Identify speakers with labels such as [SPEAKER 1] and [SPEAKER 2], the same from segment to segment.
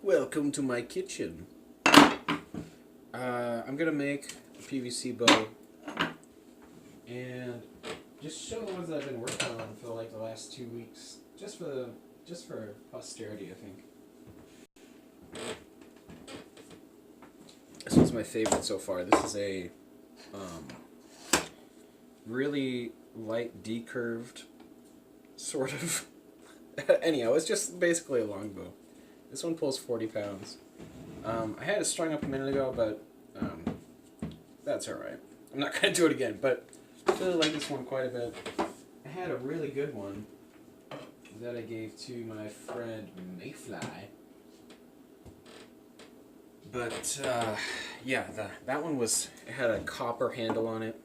[SPEAKER 1] Welcome to my kitchen. I'm gonna make a PVC bow and just show the ones that I've been working on for like the last 2 weeks, just for posterity, I think. This one's my favorite so far. This is a really light decurved sort of. Anyhow, it's just basically a longbow. This one pulls 40 pounds. I had it strung up a minute ago, but that's alright. I'm not going to do it again, but I really like this one quite a bit. I had a really good one that I gave to my friend Mayfly. But, yeah, that one was, it had a copper handle on it,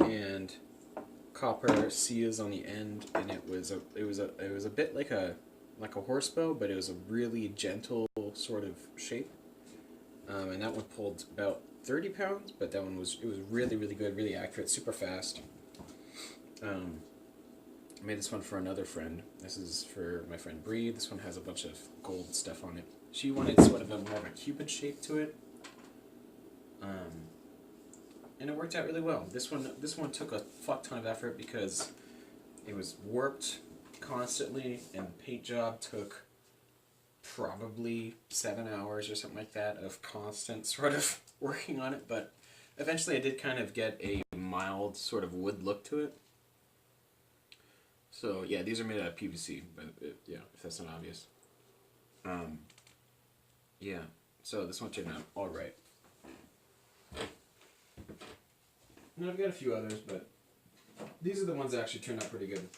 [SPEAKER 1] and copper seals on the end, and it was a bit like a horse bow, but it was a really gentle sort of shape. And that one pulled about 30 pounds, but that one was really, really good, really accurate, super fast. I made this one for another friend. This is for my friend Bree. This one has a bunch of gold stuff on it. She wanted sort of more of a cupid shape to it. And it worked out really well. This one took a fuck ton of effort because it was warped constantly, and the paint job took probably 7 hours or something like that of constant sort of working on it, but eventually I did kind of get a mild sort of wood look to it. So yeah, these are made out of PVC, but yeah, if that's not obvious. Yeah, so this one turned out alright. And I've got a few others, but these are the ones that actually turned out pretty good.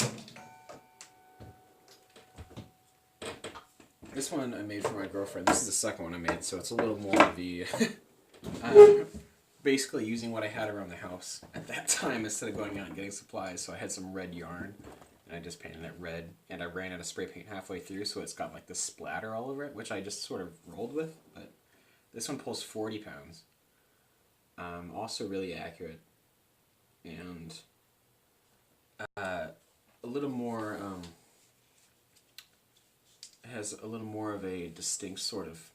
[SPEAKER 1] This one I made for my girlfriend. This is the second one I made, so it's a little more of the basically using what I had around the house at that time instead of going out and getting supplies. So I had some red yarn, and I just painted it red, and I ran out of spray paint halfway through, so it's got like this splatter all over it, which I just sort of rolled with. But this one pulls 40 pounds. Also really accurate, and a little more. Has a little more of a distinct sort of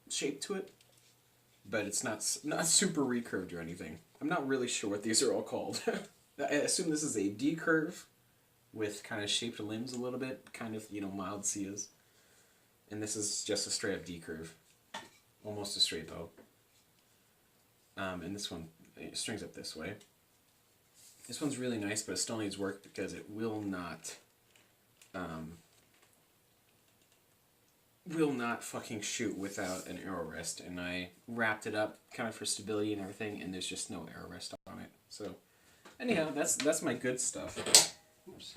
[SPEAKER 1] shape to it, but it's not super recurved or anything. I'm not really sure what these are all called. I assume this is a decurve with kind of shaped limbs a little bit, kind of, mild seas. And this is just a straight up decurve, almost a straight bow. And this one strings up this way. This one's really nice, but it still needs work because it will not fucking shoot without an arrow rest, and I wrapped it up kind of for stability and everything, and there's just no arrow rest on it. So anyhow, that's my good stuff. Oops.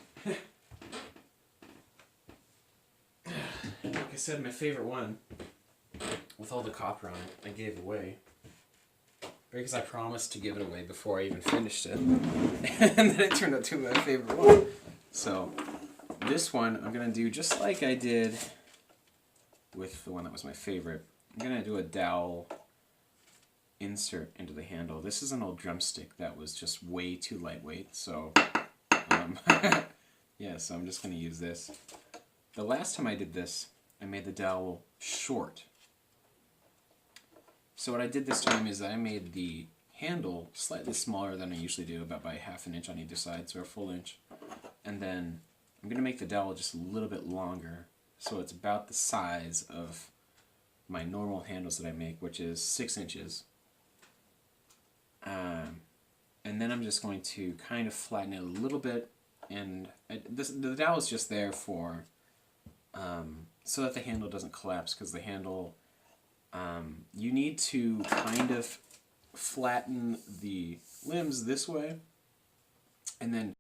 [SPEAKER 1] Like I said, my favorite one with all the copper on it I gave away because I promised to give it away before I even finished it. And then it turned out to be my favorite one. So this one I'm going to do just like I did with the one that was my favorite. I'm going to do a dowel insert into the handle. This is an old drumstick that was just way too lightweight, so yeah, so I'm just going to use this. The last time I did this, I made the dowel short. So what I did this time is I made the handle slightly smaller than I usually do, about by ½ an inch on either side, so a full inch. And then I'm going to make the dowel just a little bit longer, so it's about the size of my normal handles that I make, which is 6 inches. And then I'm just going to kind of flatten it a little bit, and the dowel is just there for so that the handle doesn't collapse, because the handle, you need to kind of flatten the limbs this way, and then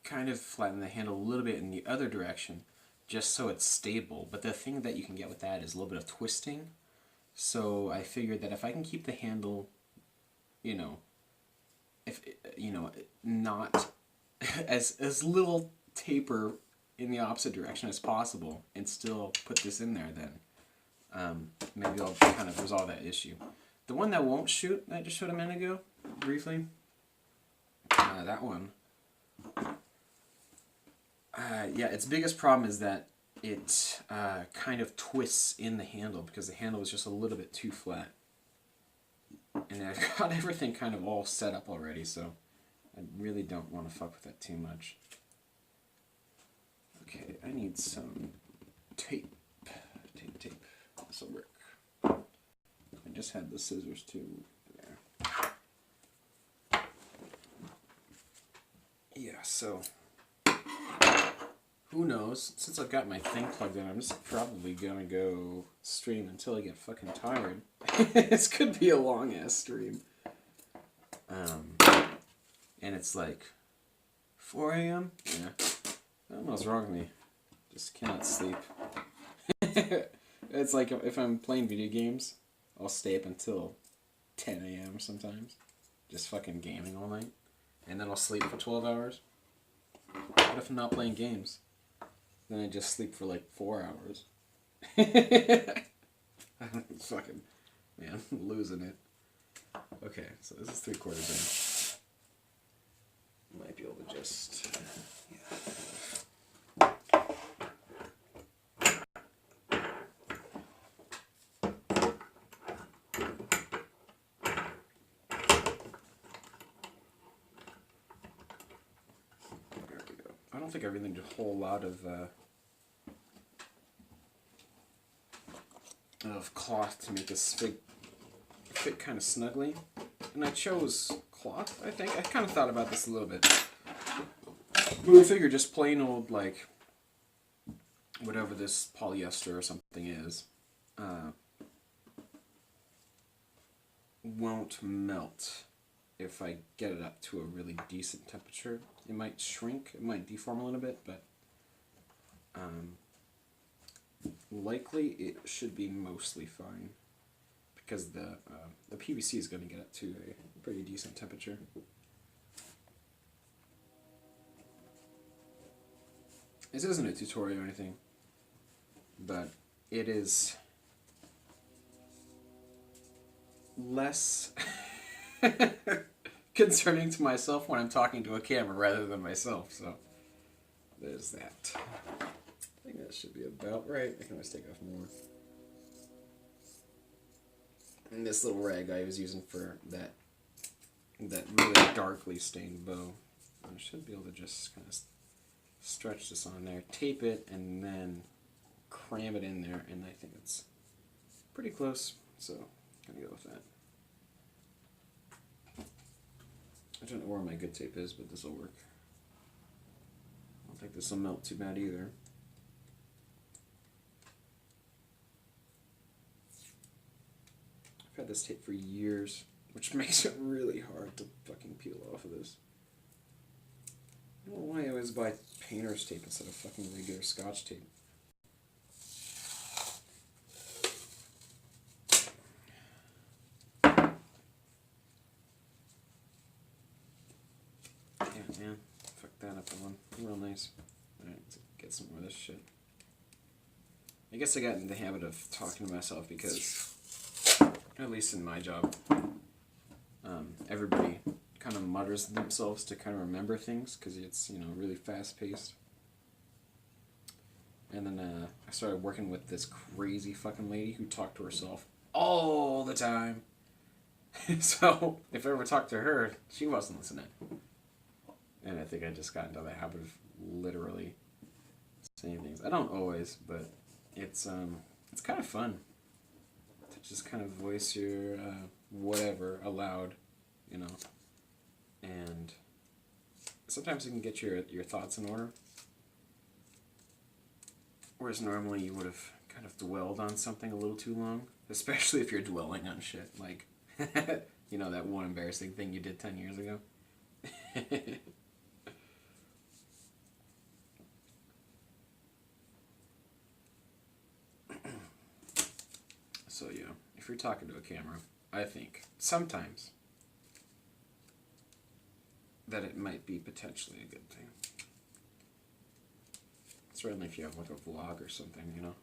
[SPEAKER 1] kind of flatten the handle a little bit in the other direction, just so it's stable. But the thing that you can get with that is a little bit of twisting. So I figured that if I can keep the handle, not as little taper in the opposite direction as possible, and still put this in there, then maybe I'll kind of resolve that issue. The one that won't shoot, that I just showed a minute ago, briefly, that one, yeah, its biggest problem is that it kind of twists in the handle because the handle was just a little bit too flat. And I've got everything kind of all set up already, so I really don't want to fuck with that too much. Okay, I need some tape. Tape. This will work. I just had the scissors too. There. Yeah, so who knows? Since I've got my thing plugged in, I'm just probably gonna go stream until I get fucking tired. This could be a long ass stream. And it's like 4 a.m. Yeah. I don't know what's wrong with me. Just cannot sleep. It's like if I'm playing video games, I'll stay up until 10 a.m. sometimes. Just fucking gaming all night. And then I'll sleep for 12 hours. What if I'm not playing games? Then I just sleep for like 4 hours. I'm fucking, man, losing it. Okay, so this is 3/4 inch. Might be able to just, yeah. There we go. I don't think I really need a whole lot of cloth to make this fit kind of snugly. And I chose cloth, I think. I kind of thought about this a little bit. But I figured just plain old, like, whatever this polyester or something is, won't melt if I get it up to a really decent temperature. It might shrink, it might deform a little bit, but likely it should be mostly fine because the PVC is going to get up to a pretty decent temperature. This isn't a tutorial or anything, but it is less concerning to myself when I'm talking to a camera rather than myself, so there's that. I think that should be about right. I can always take off more. And this little rag I was using for that really darkly stained bow, I should be able to just kind of stretch this on there, tape it, and then cram it in there, and I think it's pretty close, so I'm gonna go with that. I don't know where my good tape is, but this will work. I don't think this will melt too bad either. I've had this tape for years, which makes it really hard to fucking peel off of this. I don't know why I always buy painter's tape instead of fucking regular Scotch tape. Yeah, man. Fuck that up one. Real nice. Alright, let's get some more of this shit. I guess I got in the habit of talking to myself because, at least in my job, everybody kind of mutters themselves to kind of remember things because it's, you know, really fast-paced. And then I started working with this crazy fucking lady who talked to herself all the time. So if I ever talked to her, she wasn't listening. And I think I just got into the habit of literally saying things. I don't always, but it's kind of fun to just kind of voice your whatever aloud, you know. And sometimes you can get your thoughts in order. Whereas normally you would have kind of dwelled on something a little too long, especially if you're dwelling on shit like, you know, that one embarrassing thing you did 10 years ago. So yeah, if you're talking to a camera, I think sometimes that it might be potentially a good thing. Certainly if you have like a vlog or something, you know.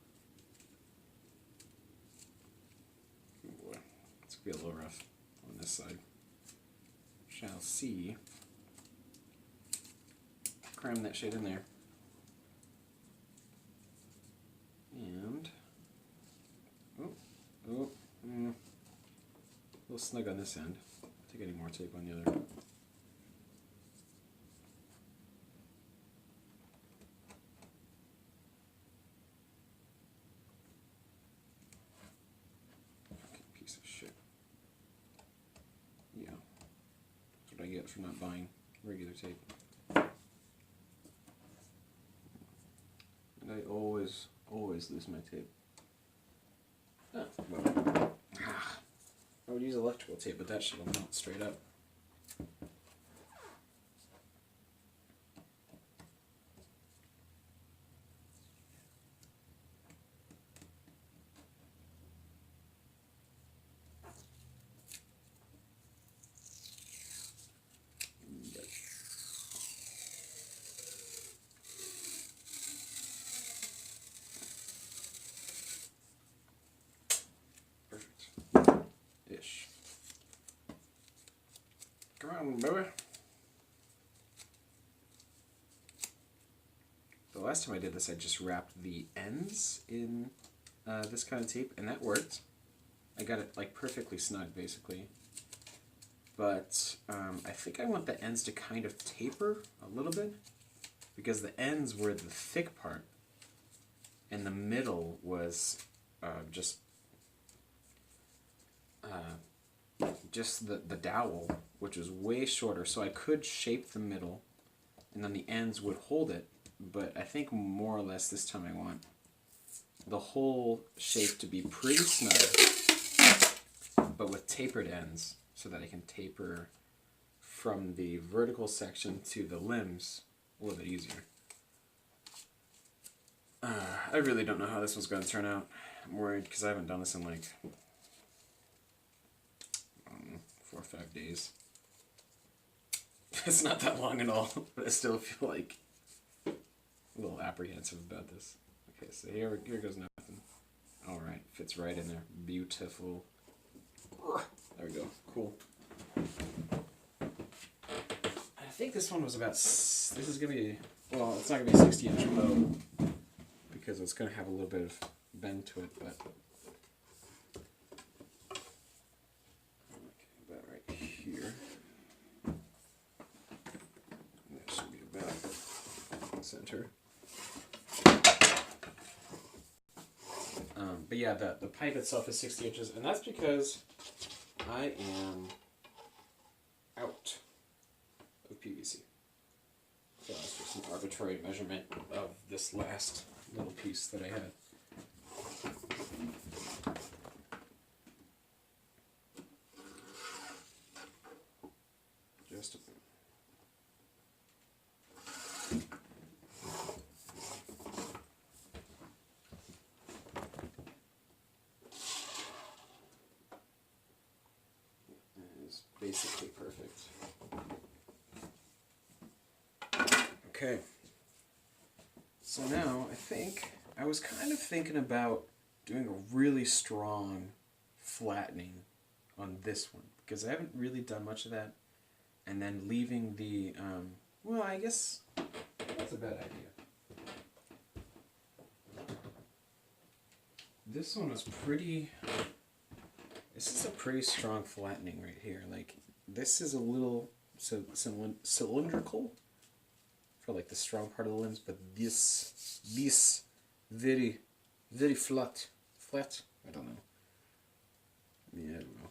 [SPEAKER 1] Oh boy, it's gonna be a little rough on this side. Shall see. Cram that shit in there. little snug on this end. Take any more tape on the other. Piece of shit. Yeah. That's what I get for not buying regular tape. And I always lose my tape. Oh, well. I would use electrical tape, but that shit will melt straight up. Ish. Come on, baby. The last time I did this, I just wrapped the ends in this kind of tape, and that worked. I got it like perfectly snug, basically. But I think I want the ends to kind of taper a little bit, because the ends were the thick part, and the middle was just the dowel, which was way shorter, so I could shape the middle, and then the ends would hold it, but I think more or less this time I want the whole shape to be pretty snug, but with tapered ends, so that I can taper from the vertical section to the limbs a little bit easier. I really don't know how this one's going to turn out. I'm worried because I haven't done this in like 4 or 5 days. It's not that long at all, but I still feel like a little apprehensive about this. Okay, so here goes nothing. Alright, fits right in there. Beautiful. There we go. Cool. I think this one was about... This is going to be... Well, it's not going to be a 60-inch bow, because it's going to have a little bit of bend to it, but... About right here. That should be about center. But yeah, the pipe itself is 60 inches, and that's because I am out of PVC. So that's just an arbitrary measurement of this last little piece that I had. Just a basically perfect. Okay. So now I think I was kind of thinking about doing a really strong flattening on this one, because I haven't really done much of that, and then leaving the well, I guess that's a bad idea. This one was pretty... This is a pretty strong flattening right here. Like, this is a little cylindrical for like the strong part of the limbs, but this very flat. I don't know. Yeah, I don't know.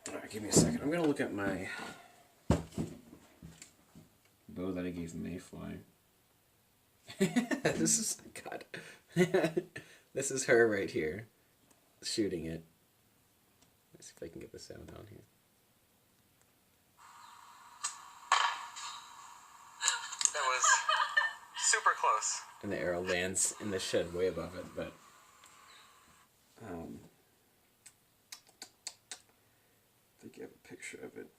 [SPEAKER 1] Alright, give me a second. I'm gonna look at my bow that I gave Mayfly. This is, God, this is her right here, shooting it. Let's see if I can get the sound on here. That was super close. And the arrow lands in the shed way above it, but I think I have a picture of it.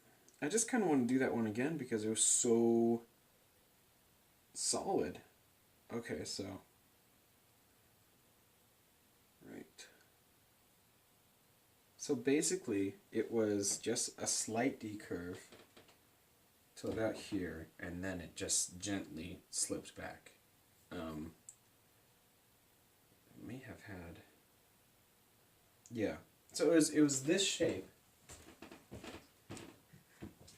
[SPEAKER 1] I just kind of want to do that one again because it was so solid. Okay, so, right. So basically, it was just a slight decurve to about here, and then it just gently slipped back. may have had. Yeah. So it was this shape,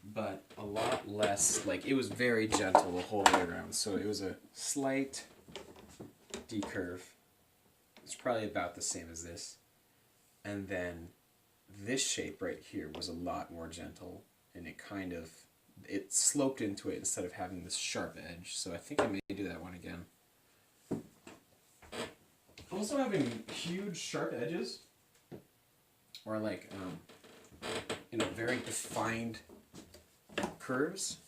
[SPEAKER 1] but a lot less, like, it was very gentle the whole way around. So it was a slight decurve. It's probably about the same as this. And then this shape right here was a lot more gentle, and it sloped into it instead of having this sharp edge. So I think I may do that one again. Also having huge sharp edges, or like, very defined curves,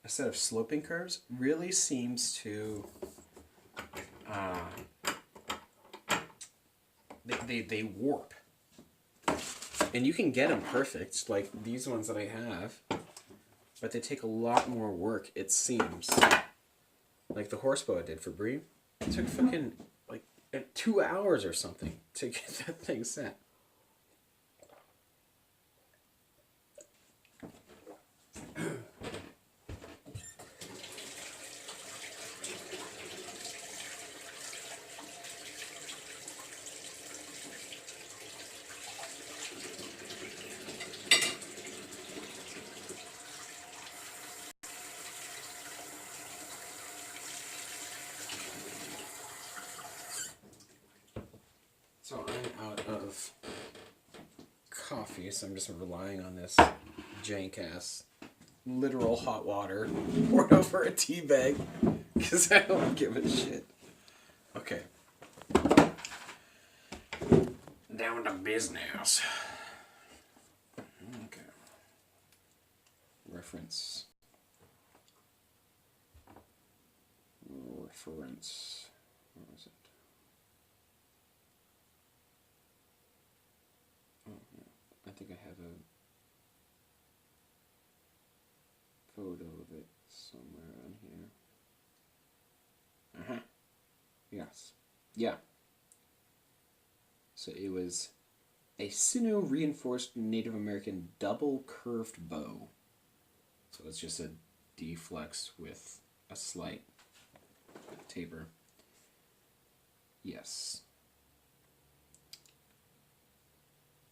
[SPEAKER 1] instead of sloping curves, really seems to, they warp. And you can get them perfect, like these ones that I have, but they take a lot more work, it seems. Like the horse bow I did for Brie, it took fucking, 2 hours or something to get that thing set. So I'm out of coffee, so I'm just relying on this jank-ass literal hot water poured over a tea bag, because I don't give a shit. Okay. Down to business. Okay. Reference. Where was it? Oh, yeah. I think I have a photo of it somewhere on here. Yes. Yeah. So it was a sinew-reinforced Native American double curved bow. So it's just a D-flex with a slight taper. Yes.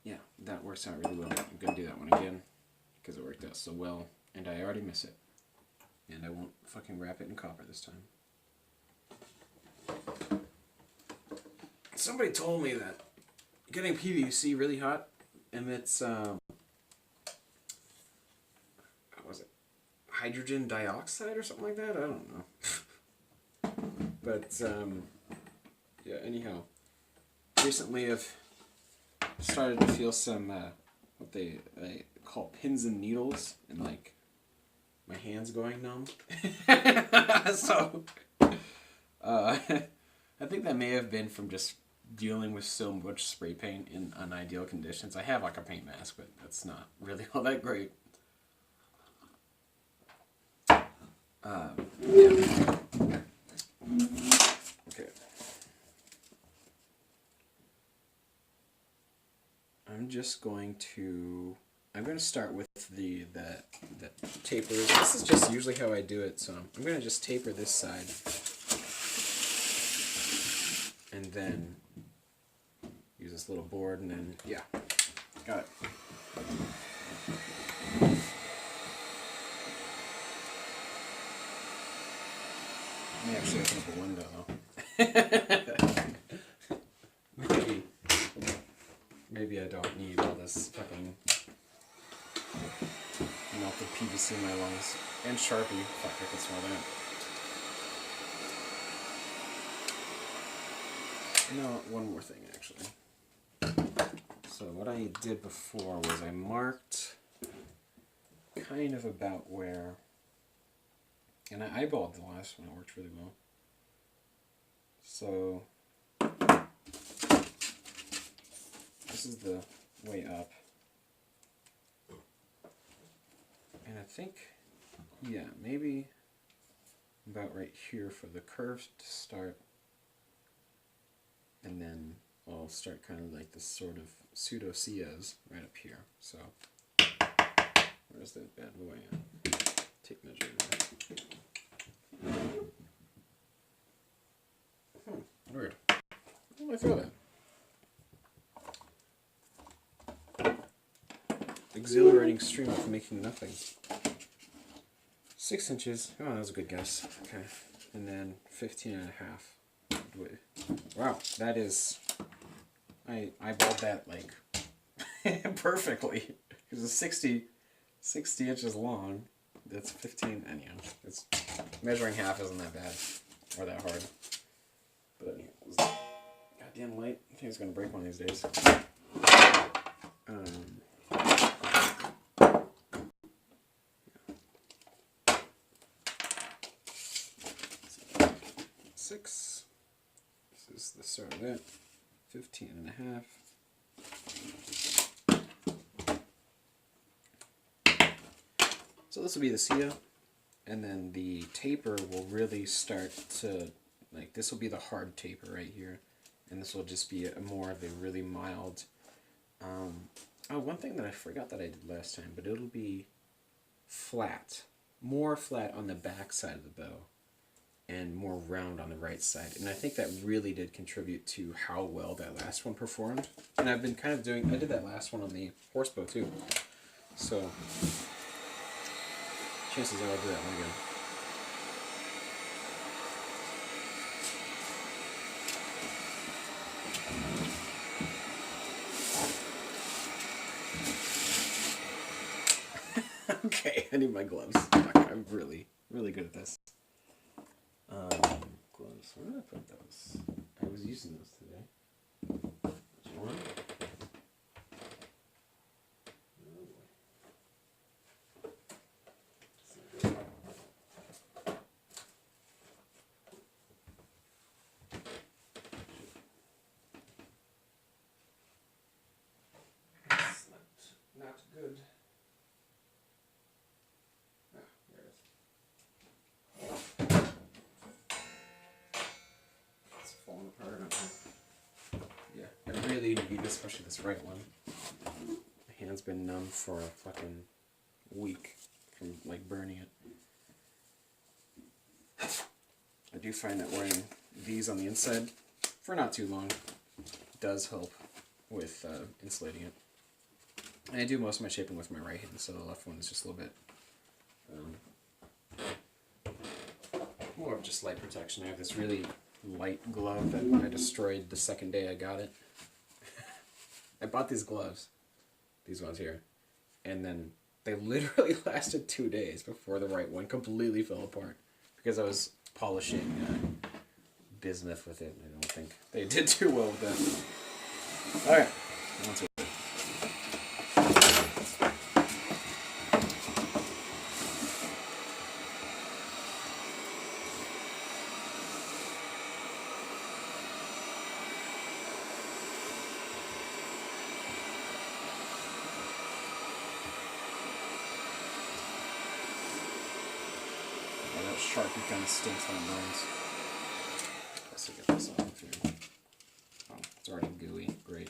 [SPEAKER 1] Yeah, that works out really well. I'm going to do that one again because it worked out so well, and I already miss it. And I won't fucking wrap it in copper this time. Somebody told me that getting PVC really hot emits, what was it? Hydrogen dioxide or something like that? I don't know. But, yeah, anyhow. Recently I've started to feel some, what they call pins and needles, and like, my hands going numb. So, I think that may have been from just dealing with so much spray paint in unideal conditions. I have like a paint mask, but that's not really all that great. Yeah. Okay. I'm going to start with the tapers. This is just usually how I do it, so I'm going to just taper this side. And then use this little board, and then, yeah, got it. I may actually open up a window, though. Maybe I don't need all this fucking melted PVC in my lungs. And Sharpie. Fuck, I can smell that. You know, one more thing, actually. So what I did before was I marked kind of about where, and I eyeballed the last one, it worked really well. So this is the way up. And I think, yeah, maybe about right here for the curves to start. And then I'll start kind of like this sort of pseudo-Cias right up here. So, where's that bad boy at? Tape measure. Weird. Where did I throw that? Exhilarating stream of making nothing. 6 inches. Oh, that was a good guess. Okay. And then 15 and a half. Wow, that is... I eyeballed that, like, perfectly. Because it's 60 inches long. That's 15, anyhow. It's, measuring half isn't that bad. Or that hard. But anyway, it was goddamn light. I think it's going to break one of these days. 6. This is the start of it. 15 and a half. So this will be the seal, and then the taper will really start to, like, this will be the hard taper right here, and this will just be more of a really mild, oh, one thing that I forgot that I did last time, but it'll be flat, more flat on the back side of the bow, and more round on the right side, and I think that really did contribute to how well that last one performed, and I've been kind of doing, I did that last one on the horse bow too, so chances are I'll do that one again. Okay, I need my gloves. I'm really, really good at this. Gloves. Where did I put those? I was using those today. Which one? That's not good. Ah, there it is. It's falling apart. Yeah, I really need, especially this right one. My hand's been numb for a fucking week from, like, burning it. I do find that wearing these on the inside for not too long does help with insulating it. And I do most of my shaping with my right hand, so the left one is just a little bit more of just light protection. I have this really light glove that I destroyed the second day I got it. I bought these gloves, these ones here, and then they literally lasted 2 days before the right one completely fell apart because I was polishing bismuth with it. I don't think they did too well with that. Alright, onto it. That Sharpie kind of stinks on those. Let's get this off here. Oh, it's already gooey. Great.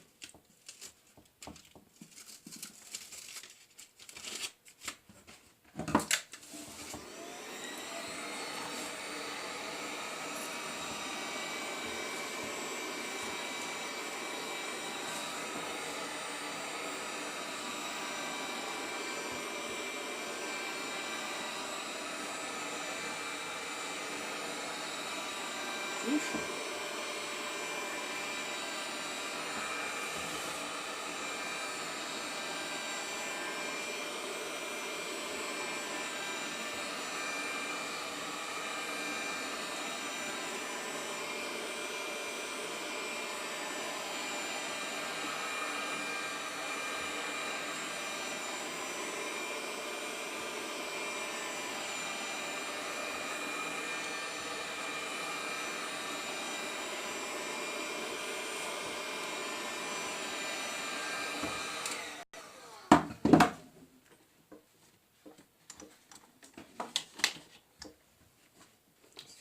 [SPEAKER 1] Oof.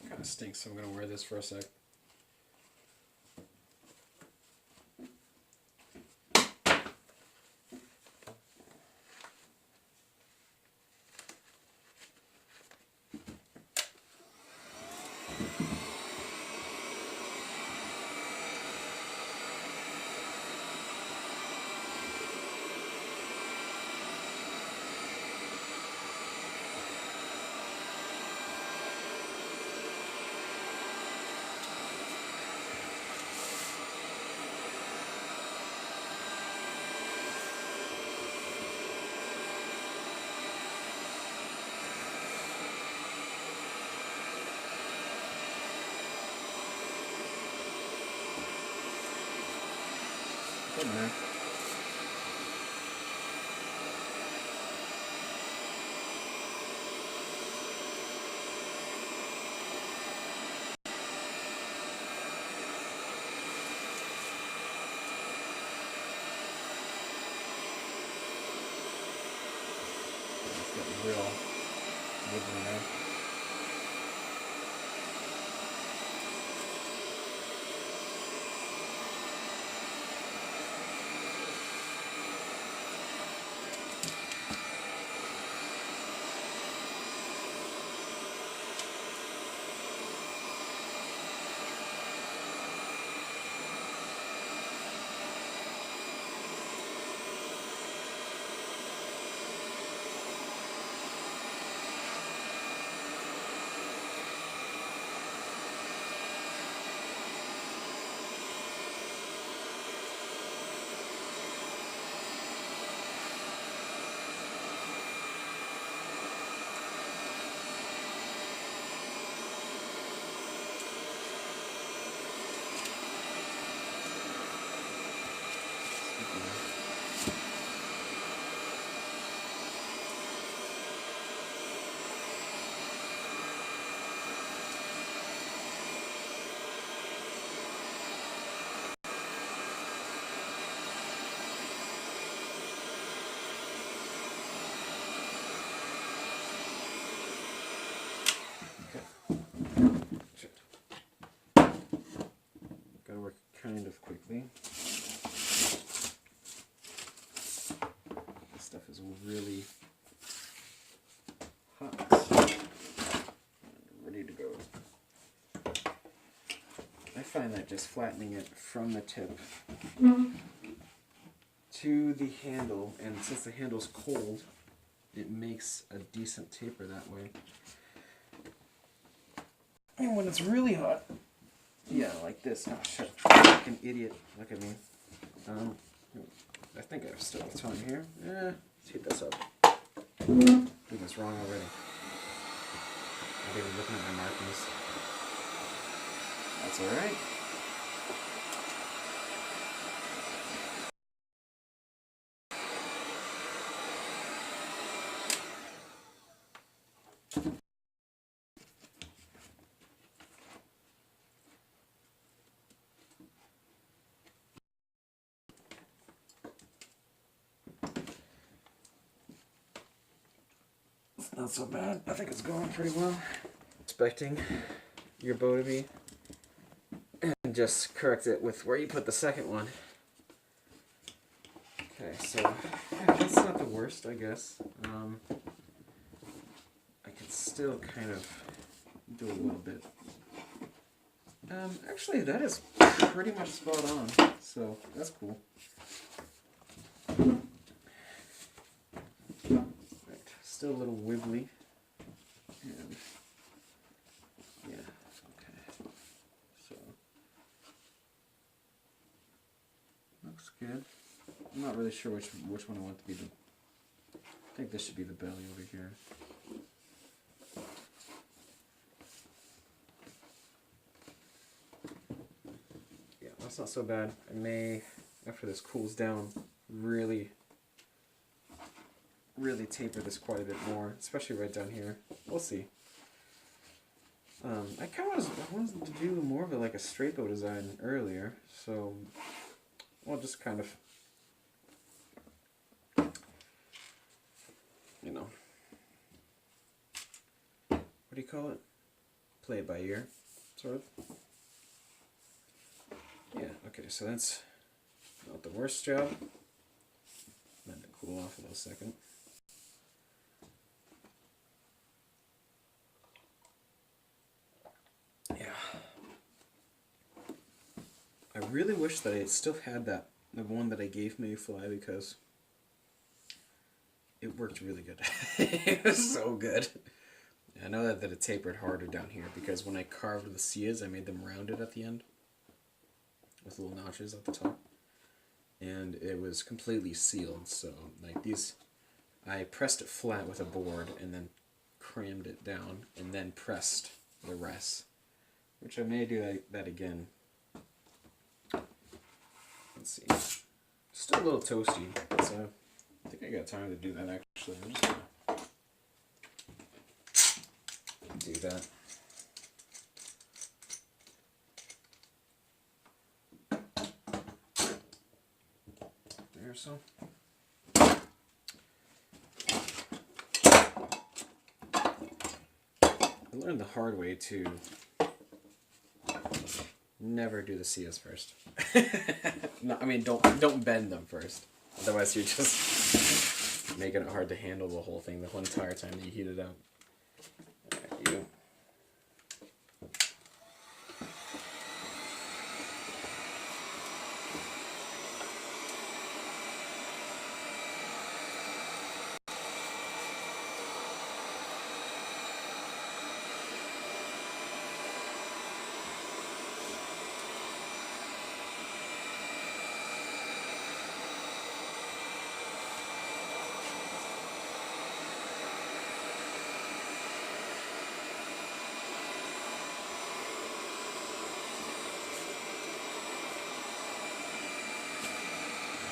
[SPEAKER 1] Kind of stinks, so I'm going to wear this for a sec. getting there. It's getting real wiggly now. Gotta work kind of quickly. This stuff is really hot and ready to go. I find that just flattening it from the tip to the handle, and since the handle's cold, it makes a decent taper that way. And when it's really hot, yeah, like this. Oh shit! Like an idiot. Look at me. I think I have still time here. Let's heat this up. Doing this wrong already. I'm even looking at my markings. That's all right. Not so bad. I think it's going pretty well. Expecting your bow to be, and just correct it with where you put the second one. Okay, so yeah, that's not the worst, I guess. I can still kind of do a little bit. Actually, that is pretty much spot on, so that's cool. Still a little wibbly, and yeah, okay, so looks good. I'm not really sure which one I want to be the, I think this should be the belly over here. Yeah, that's not so bad. I may, after this cools down, really taper this quite a bit more, especially right down here. We'll see. I kind of wanted to do more of like a straight bow design earlier, so I'll just kind of, you know, what do you call it? Play it by ear, sort of. Yeah, okay, so that's not the worst job. Let it cool off for a second. Yeah. I really wish that I still had the one that I gave Mayfly, because it worked really good. It was so good. I know that it tapered harder down here, because when I carved the Sias, I made them rounded at the end with little notches at the top, and it was completely sealed. So like these, I pressed it flat with a board and then crammed it down and then pressed the rest, which I may do that again. Let's see. Still a little toasty, but I think I got time to do that actually. I'm just gonna do that. There, so. I learned the hard way to never do the CS first. No, I mean, don't bend them first. Otherwise, you're just making it hard to handle the whole thing the whole entire time that you heat it up. There you go.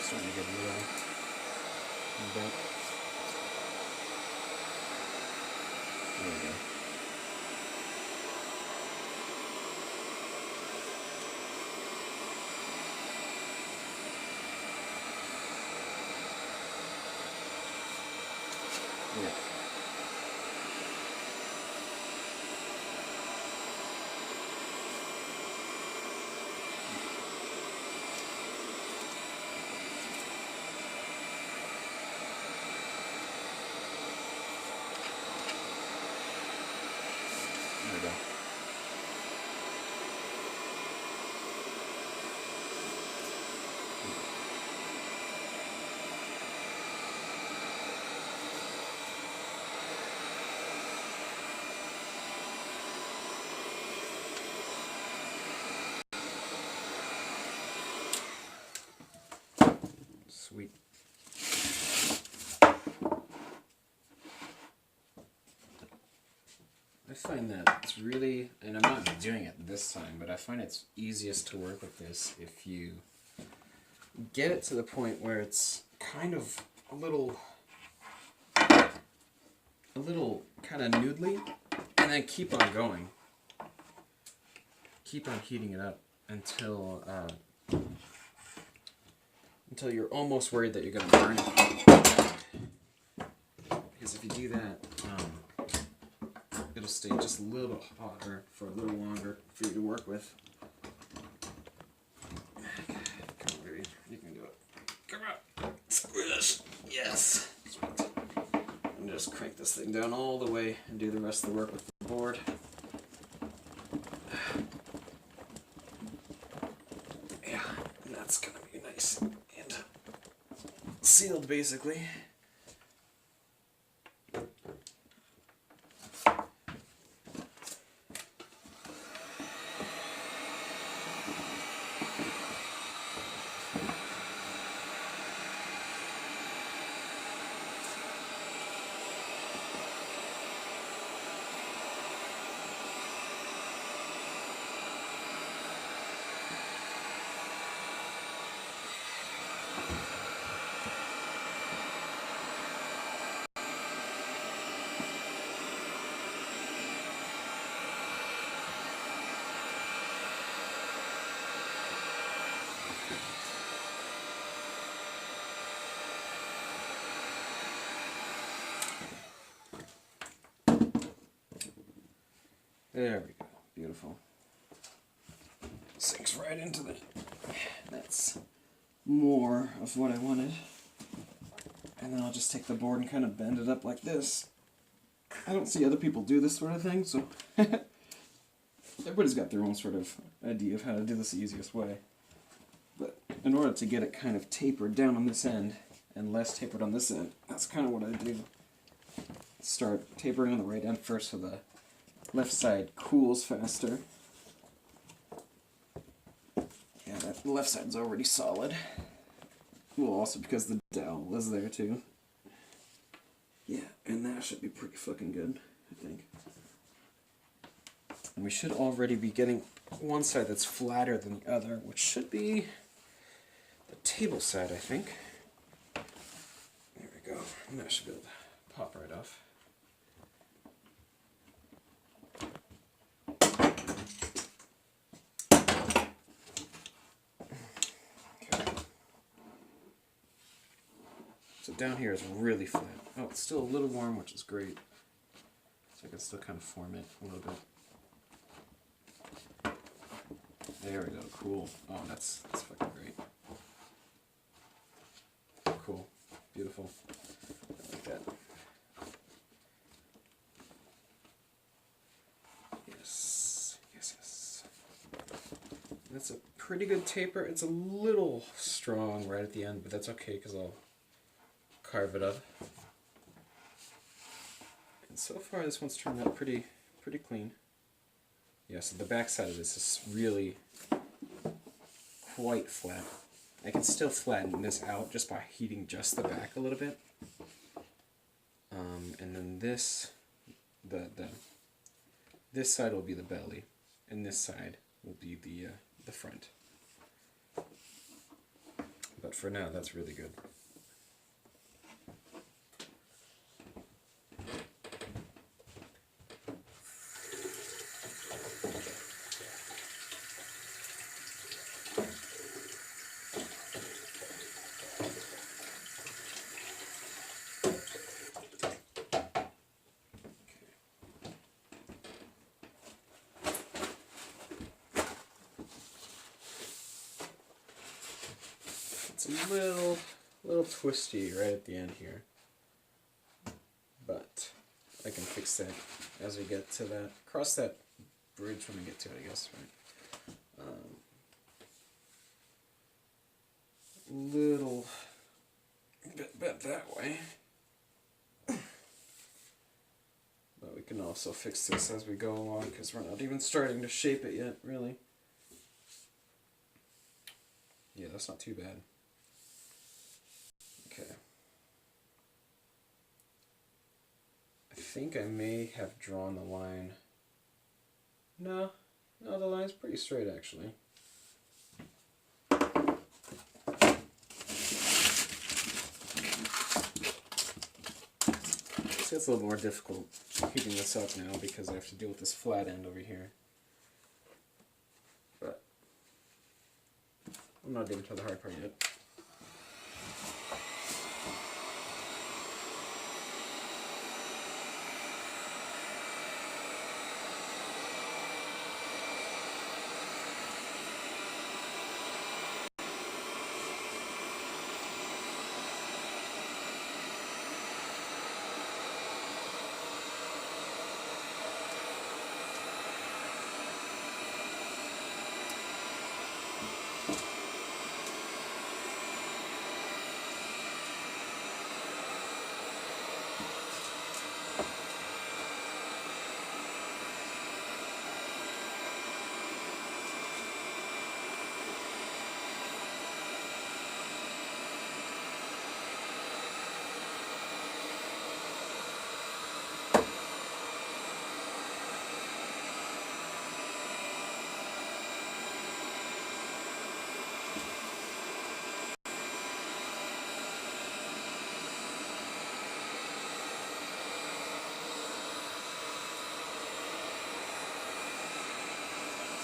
[SPEAKER 1] Starting to get a little bent. There we go. Yeah. There we go. Sweet. I find that it's really, and I'm not doing it this time, but I find it's easiest to work with this if you get it to the point where it's kind of a little kind of noodly, and then keep on going. Keep on heating it up until you're almost worried that you're going to burn it. Because if you do that, it'll stay just a little bit hotter for a little longer for you to work with. Come on, baby. You can do it. Come on. Squish. Yes. Sweet. And just crank this thing down all the way and do the rest of the work with the board. Yeah, and that's going to be nice and sealed basically. There we go. Beautiful. Sinks right into the... That's more of what I wanted. And then I'll just take the board and kind of bend it up like this. I don't see other people do this sort of thing, so... Everybody's got their own sort of idea of how to do this the easiest way. But in order to get it kind of tapered down on this end, and less tapered on this end, that's kind of what I do. Start tapering on the right end first so the left side cools faster. Yeah, that left side's already solid. Well, also because the dowel is there too. Yeah, and that should be pretty fucking good, I think. And we should already be getting one side that's flatter than the other, which should be the table side, I think. There we go. And that should be able to pop right off. Okay. So down here is really flat. Oh, it's still a little warm, which is great. So I can still kind of form it a little bit. There we go, cool. Oh, that's fucking great. Cool, beautiful. I like that. Yes, yes, yes. That's a pretty good taper. It's a little strong right at the end, but that's okay because I'll carve it up. And so far, this one's turned out pretty clean. Yeah, so the back side of this is really quite flat. I can still flatten this out just by heating just the back a little bit. And then this, this side will be the belly, and this side will be the front. But for now, that's really good. It's a little twisty right at the end here, but I can fix that as we get to that. Cross that bridge when we get to it, I guess, right? Little bit bent that way, but we can also fix this as we go along because we're not even starting to shape it yet, really. Yeah, that's not too bad. Okay. I think I may have drawn the line. No, the line's pretty straight actually. See, it's a little more difficult heating this up now because I have to deal with this flat end over here. But I'm not even to the hard part yet.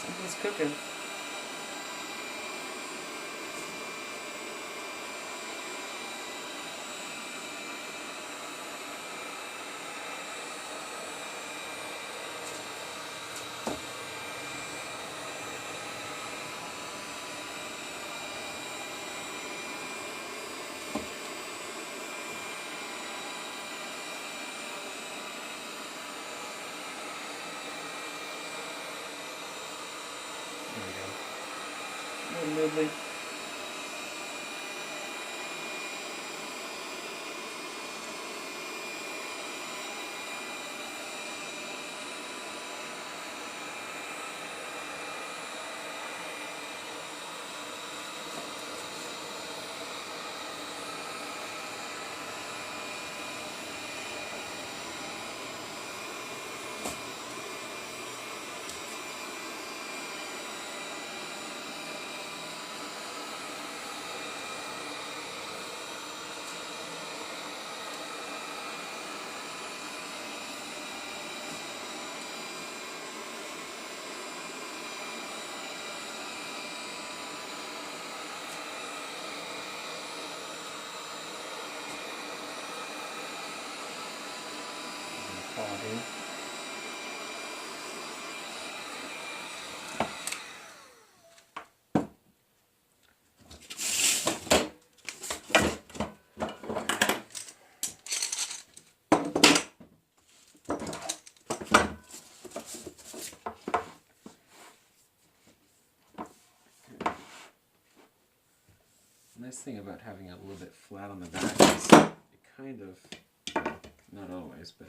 [SPEAKER 1] Something's cooking. Midley. nice thing about having it a little bit flat on the back is it kind of, not always, but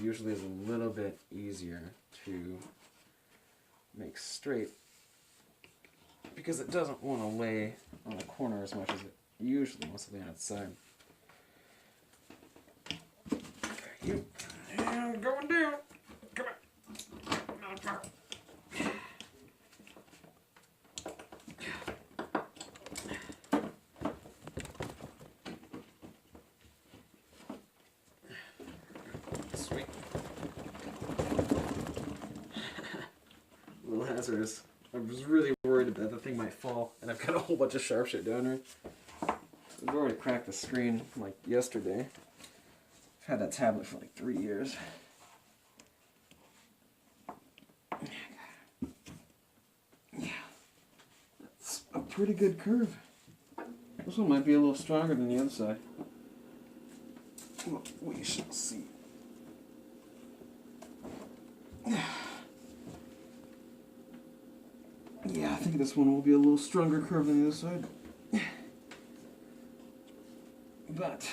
[SPEAKER 1] usually is a little bit easier to make straight because it doesn't want to lay on the corner as much as it usually wants to lay on its side. You and going down. Come on. Sweet. Little hazardous. I was really worried that the thing might fall, and I've got a whole bunch of sharp shit down here. I've already cracked the screen like yesterday. I've had that tablet for like 3 years. Yeah, that's a pretty good curve. This one might be a little stronger than the other side. Well, we shall see. Yeah, I think this one will be a little stronger curve than the other side. But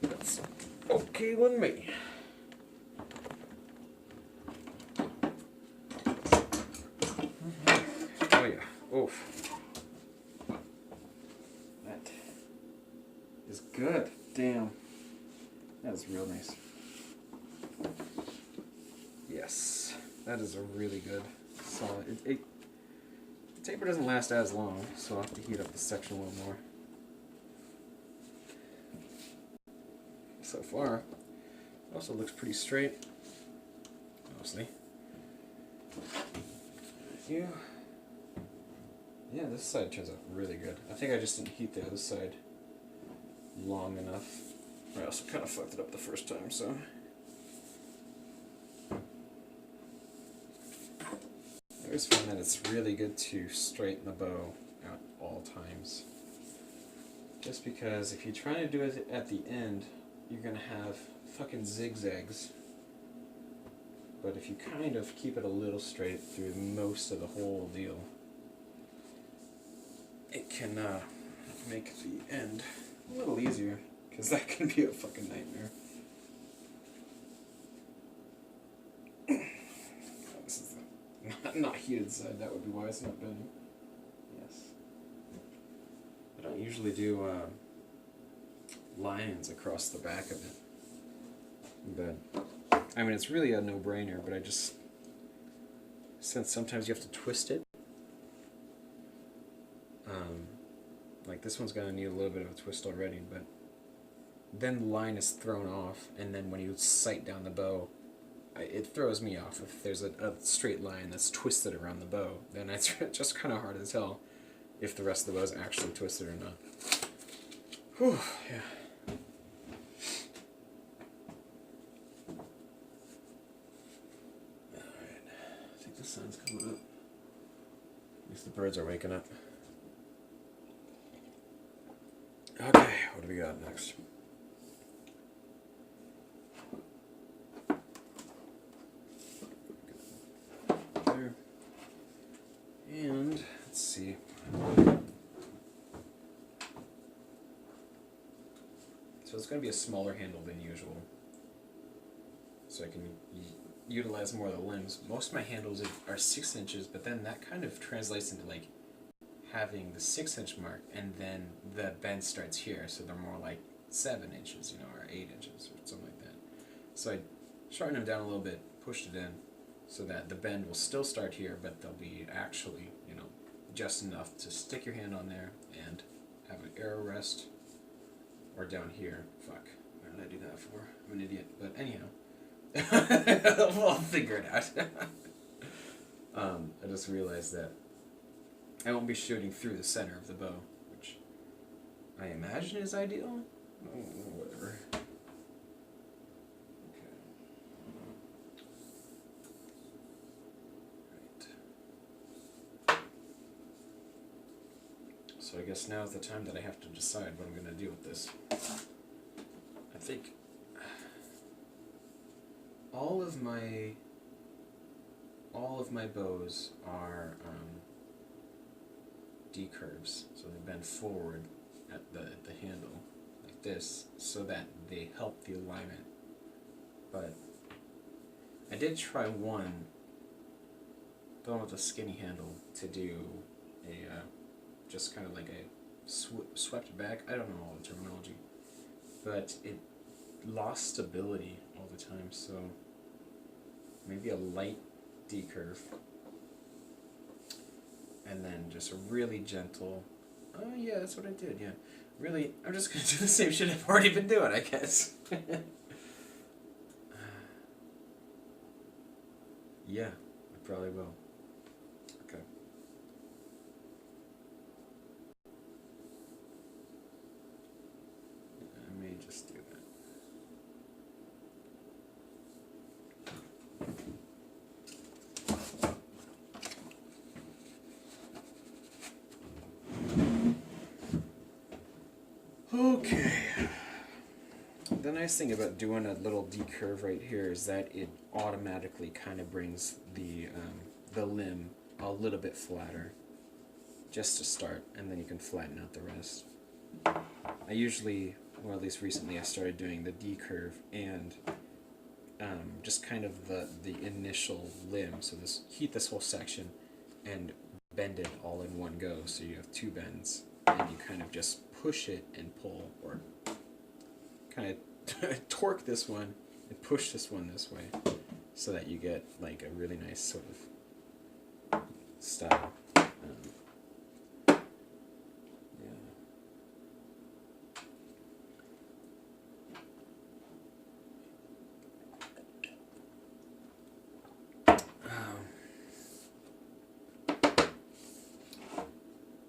[SPEAKER 1] that's okay with me. Oh yeah, oof. That is good. Damn. That is real nice. Yes, that is a really good solid. The taper doesn't last as long, so I'll have to heat up the section a little more. So far, it also looks pretty straight, mostly. Yeah, this side turns out really good. I think I just didn't heat the other side long enough. I also kind of fucked it up the first time, so. I always find that it's really good to straighten the bow at all times. Just because if you're trying to do it at the end, you're going to have fucking zigzags. But if you kind of keep it a little straight through most of the whole deal, it can make the end a little easier, because that can be a fucking nightmare. This is the not heated side, that would be why it's not bending. Yes. I don't usually do lines across the back of it. But, I mean, it's really a no-brainer, but I just, since sometimes you have to twist it, like this one's going to need a little bit of a twist already, but then the line is thrown off, and then when you sight down the bow, it throws me off. If there's a straight line that's twisted around the bow, then it's just kind of hard to tell if the rest of the bow is actually twisted or not. Whew, yeah. Alright, I think the sun's coming up. At least the birds are waking up. Okay, what do we got next? There. And let's see. So it's going to be a smaller handle than usual, so I can utilize more of the limbs. Most of my handles are 6 inches, but then that kind of translates into like having the 6-inch mark, and then the bend starts here, so they're more like 7 inches, you know, or 8 inches, or something like that. So I shortened them down a little bit, pushed it in, so that the bend will still start here, but they'll be actually, you know, just enough to stick your hand on there and have an arrow rest, or down here. Fuck, what did I do that for? I'm an idiot, but anyhow. I'll figure it out. I just realized that I won't be shooting through the center of the bow, which I imagine is ideal. Oh, whatever. Okay. Right. So I guess now is the time that I have to decide what I'm going to do with this. I think all of my bows are D-curves, so they bend forward at the handle like this, so that they help the alignment. But I did try one, the one with the skinny handle, to do a just kind of like a swept back. I don't know all the terminology, but it lost stability all the time. So maybe a light D-curve, and then just a really gentle. Oh yeah, that's what I did. Yeah, really. I'm just gonna do the same shit I've already been doing, I guess. Yeah, I probably will. Okay. I may just do that. Okay. The nice thing about doing a little D-curve right here is that it automatically kind of brings the limb a little bit flatter, just to start, and then you can flatten out the rest. I usually, or at least recently, I started doing the D-curve and just kind of the initial limb. So heat this whole section and bend it all in one go. So you have two bends, and you kind of just push it and pull, or kind of torque this one and push this one this way, so that you get like a really nice sort of style.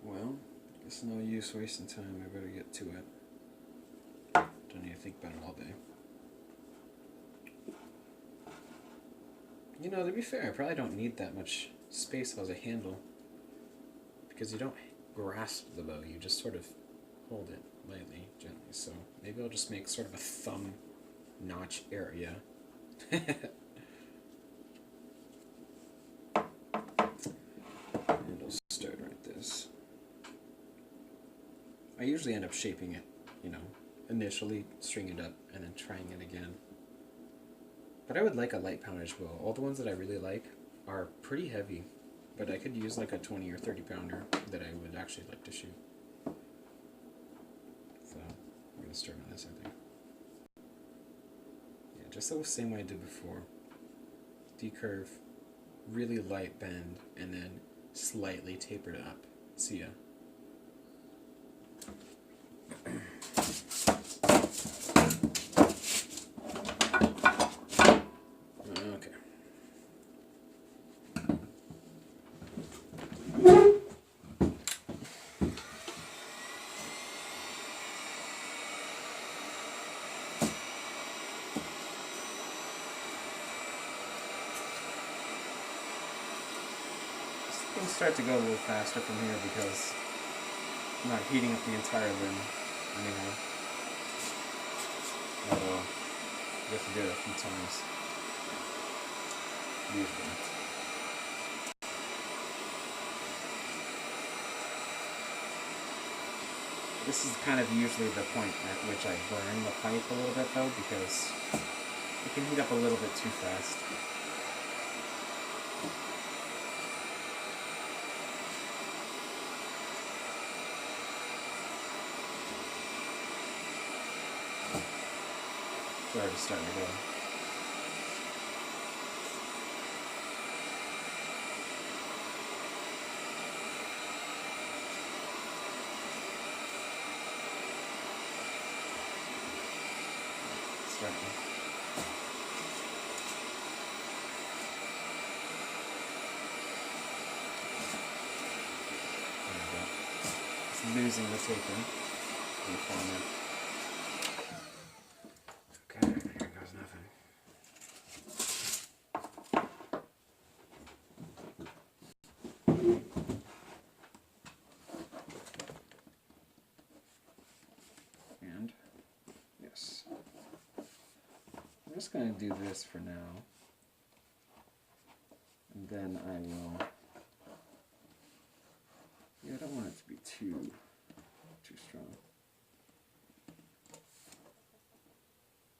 [SPEAKER 1] Well, it's no use wasting time. I better get to it. Don't need to think about it all day. You know, to be fair, I probably don't need that much space as a handle, because you don't grasp the bow, you just sort of hold it lightly, gently. So maybe I'll just make sort of a thumb notch area. And I'll start like this. I usually end up shaping it, you know, initially string it up and then trying it again. But I would like a light poundage bow. All the ones that I really like are pretty heavy, but I could use like a 20 or 30 pounder that I would actually like to shoot. So I'm going to start on this, I think. Yeah, just the same way I did before. D-curve, really light bend, and then slightly taper it up. See ya. Okay. Things start to go a little faster from here because I'm not heating up the entire limb anymore. Although you have to do it a few times. Usually. This is kind of usually the point at which I burn the pipe a little bit though, because it can heat up a little bit too fast. It's already starting to go. Starting. It's losing the taper. Okay, here goes nothing. And yes. I'm just going to do this for now. And then I will Yeah, I don't want it to be too strong.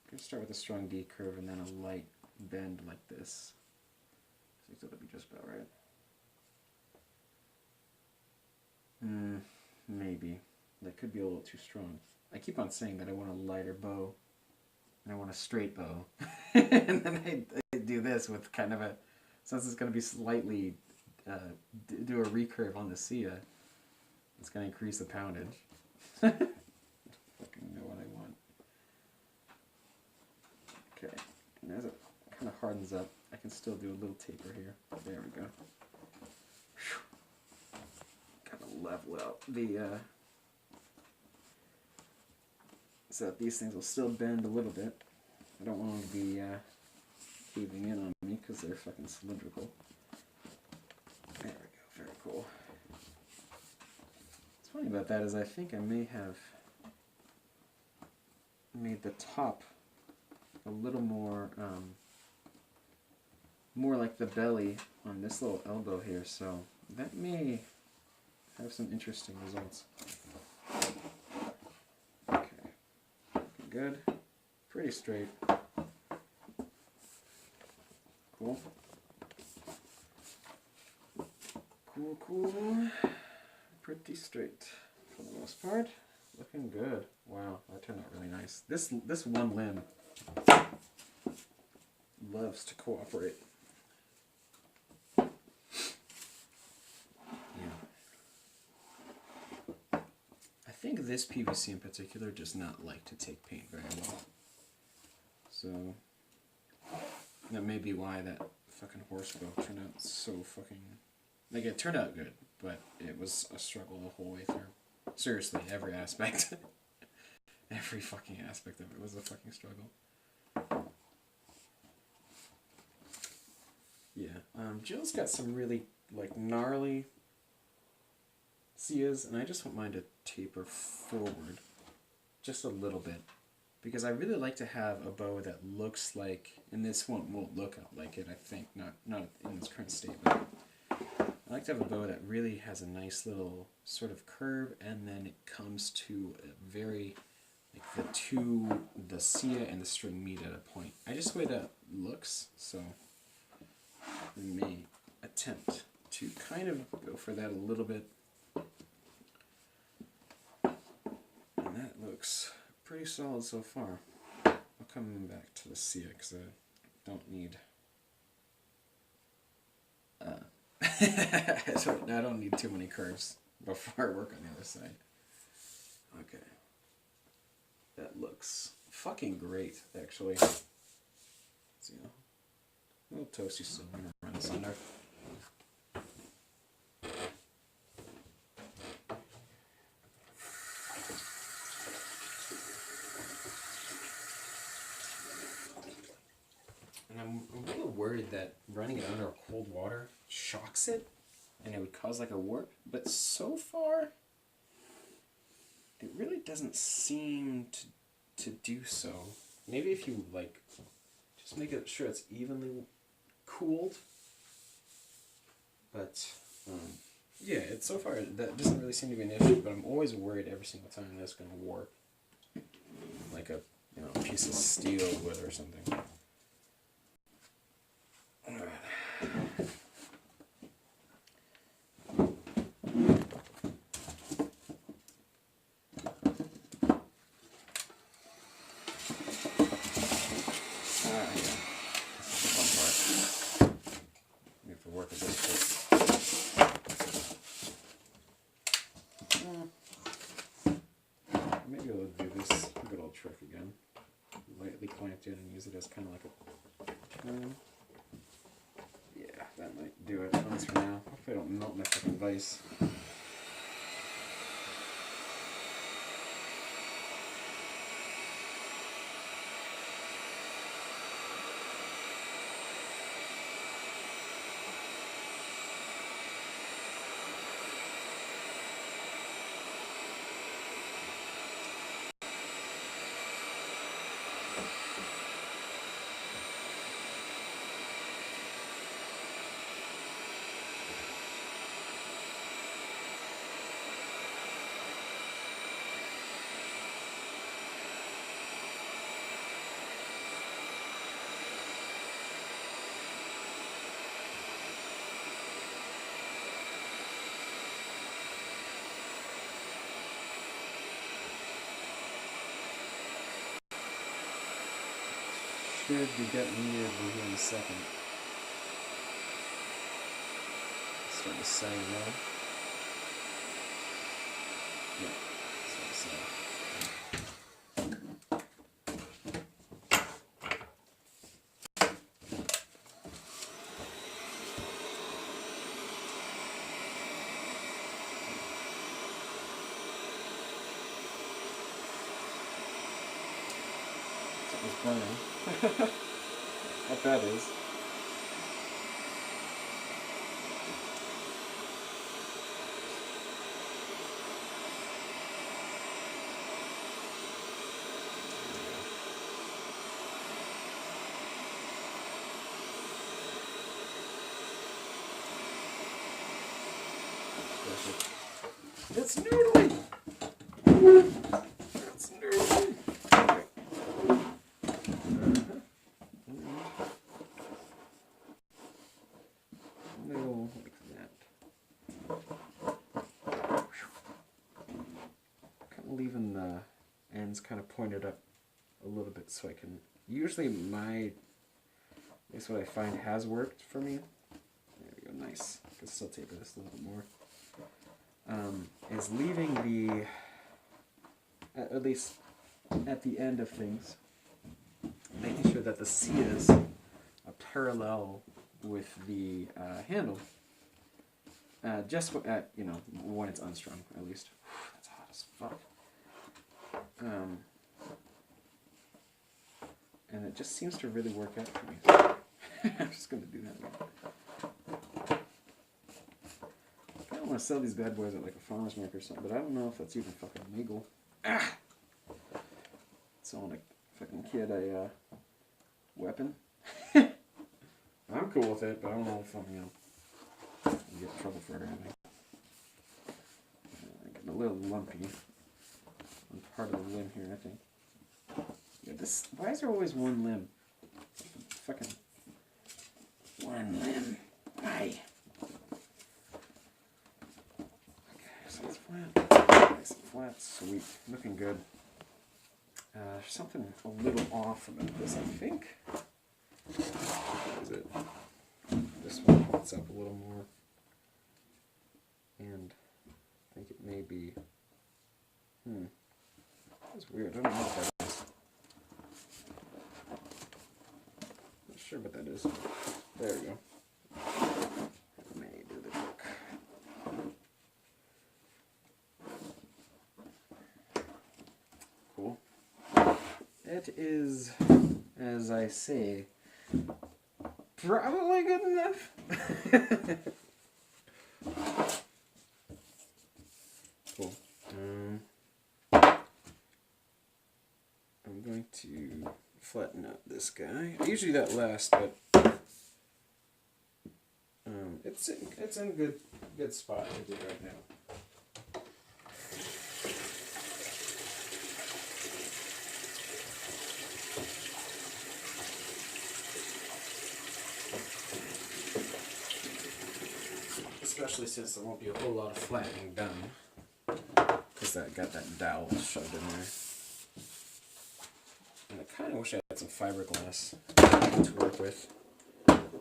[SPEAKER 1] I'm gonna start with a strong D curve and then a light bend like this. I think that'll be just about right. Maybe. That could be a little too strong. I keep on saying that I want a lighter bow and I want a straight bow. And then I do this with kind of a, since it's going to be slightly, do a recurve on the Sia, it's going to increase the poundage. I don't fucking know what I want. Okay, and as it kind of hardens up, I can still do a little taper here. There we go. Kind of level out the, so that these things will still bend a little bit. I don't want them to be caving in on me because they're fucking cylindrical. There we go, very cool. What's funny about that is I think I may have made the top a little more, more like the belly on this little elbow here, so that may have some interesting results. Okay, good, pretty straight. Cool. Cool. Pretty straight for the most part. Looking good. Wow, that turned out really nice. This one limb loves to cooperate. Yeah. I think this PVC in particular does not like to take paint very well. So that may be why that fucking horse bow turned out so fucking... Like, it turned out good, but it was a struggle the whole way through. Seriously, every aspect. Every fucking aspect of it was a fucking struggle. Yeah, Jill's got some really, like, gnarly Sias, and I just want mine to taper forward just a little bit. Because I really like to have a bow that looks like, and this won't look like it, I think, not in this current state, but I like to have a bow that really has a nice little sort of curve, and then it comes to a very, like the Sia and the string meet at a point. I just the way that looks, so I may attempt to kind of go for that a little bit. And that looks pretty solid so far. I'll come back to the Sia because I don't need... I don't need too many curves before I work on the other side. Okay. That looks fucking great, actually. So, a little toasty still. I'm going to run this under. And I'm a little worried that running it under cold water shocks it and it would cause like a warp, but so far it really doesn't seem to do so. Maybe if you like just make it sure it's evenly cooled, but yeah, it's so far that doesn't really seem to be an issue, but I'm always worried every single time that's going to warp like a piece of steel wood or something. Alright. Maybe I'll do this good old trick again. Lightly clamp it and use it as kind of like a turn. Yeah, that might do it. At least for now. Hopefully I don't melt my fucking vise. Should be getting near here in a second. Start to sag now. Yeah, start to sag. Something's burning. What that is. It's noodling! It's noodling! Noodle like that. Kind of leaving the ends kind of pointed up a little bit so I can... Usually that's what I find has worked for me. There we go, nice. I can still taper this a little bit more. Is leaving the, at least at the end of things, making sure that the scias are parallel with the handle, just at, you know, when it's unstrung, at least. That's hot as fuck. And it just seems to really work out for me. I'm just going to do that again. I want to sell these bad boys at like a farmer's market or something, but I don't know if that's even fucking legal. Ah! Selling a fucking kid a weapon. I'm cool with it, but I don't know if I'm, you know, get in trouble for it or anything. Getting a little lumpy on part of the limb here, I think. Yeah, this. Why is there always one limb? Fucking one limb. Why? Flat. Nice and flat, sweet. Looking good. There's something a little off about this, I think. What is it? This one pops up a little more. And I think it may be... That's weird. I don't know what that is. Not sure what that is. There we go. May do the trick. Cool. It is, as I say, probably good enough. Cool. I'm going to flatten out this guy. I usually do that last, but it's in a good spot to do right now. Especially since there won't be a whole lot of flattening done, because I got that dowel shoved in there. And I kind of wish I had some fiberglass to work with,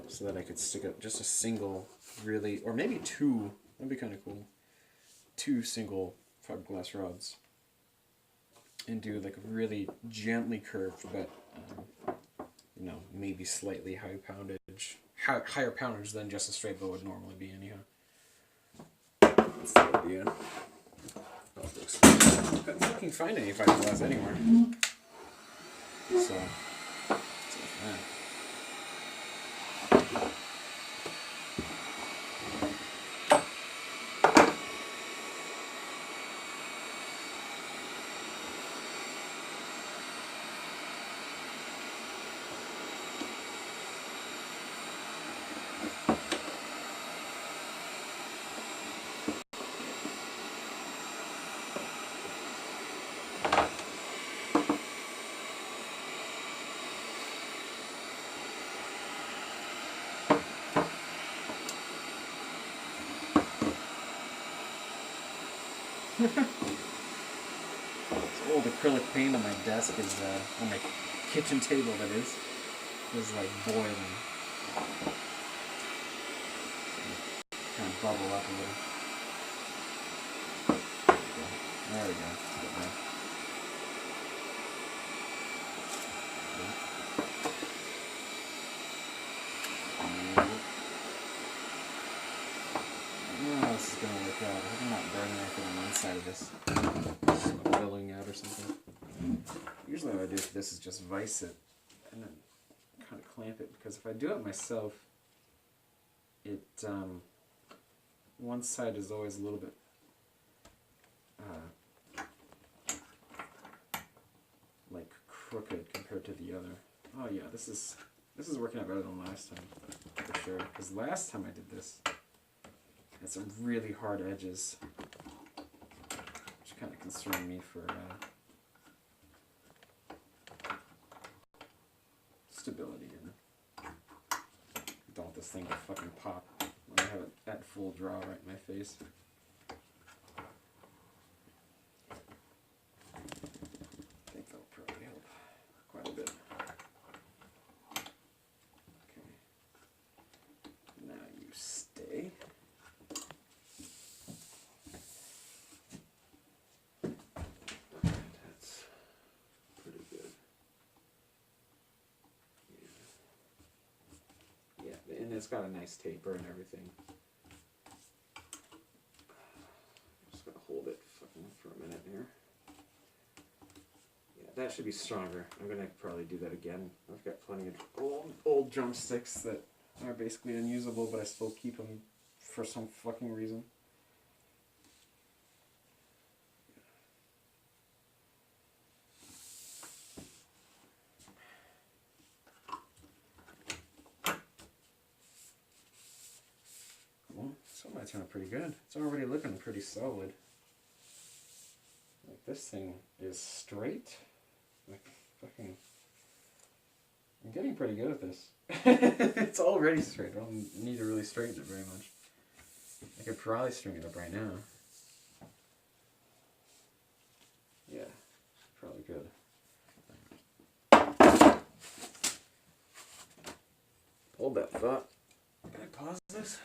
[SPEAKER 1] so that I could stick up just a single, really, or maybe two. That'd be kind of cool. 2 single fiberglass rods, and do like a really gently curved, but you know, maybe slightly higher poundage than just a straight bow would normally be anyhow. That's the idea. Couldn't fucking find any fiberglass anywhere. So, that's that. This old acrylic paint on my desk is, on my kitchen table, that is. is like boiling. Kind of bubble up a little. There we go. This is going to work out. I hope I'm not burning anything on one side of this. Smoke billowing out or something. Usually what I do for this is just vise it and then kind of clamp it, because if I do it myself, it one side is always a little bit like crooked compared to the other. Oh yeah, this is working out better than last time for sure. Because last time I did this, it had some really hard edges, which kind of concerned me for stability, and don't want this thing to fucking pop when I have it at full draw right in my face. I think that'll probably help quite a bit. Okay. Now you stay. That's pretty good. Yeah, and it's got a nice taper and everything. I'm just gonna hold it fucking for a minute here. Yeah, that should be stronger. I'm gonna probably do that again. I've got plenty of old drumsticks that are basically unusable, but I still keep them for some fucking reason. Well, so might turn out pretty good. It's already looking pretty solid. Like, this thing is straight. Like, fucking... I'm getting pretty good at this. It's already straight. I don't need to really straighten it very much. I could probably string it up right now. Yeah, probably good. Hold that thought. Can I pause this?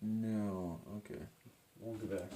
[SPEAKER 1] No. Okay. We'll be back.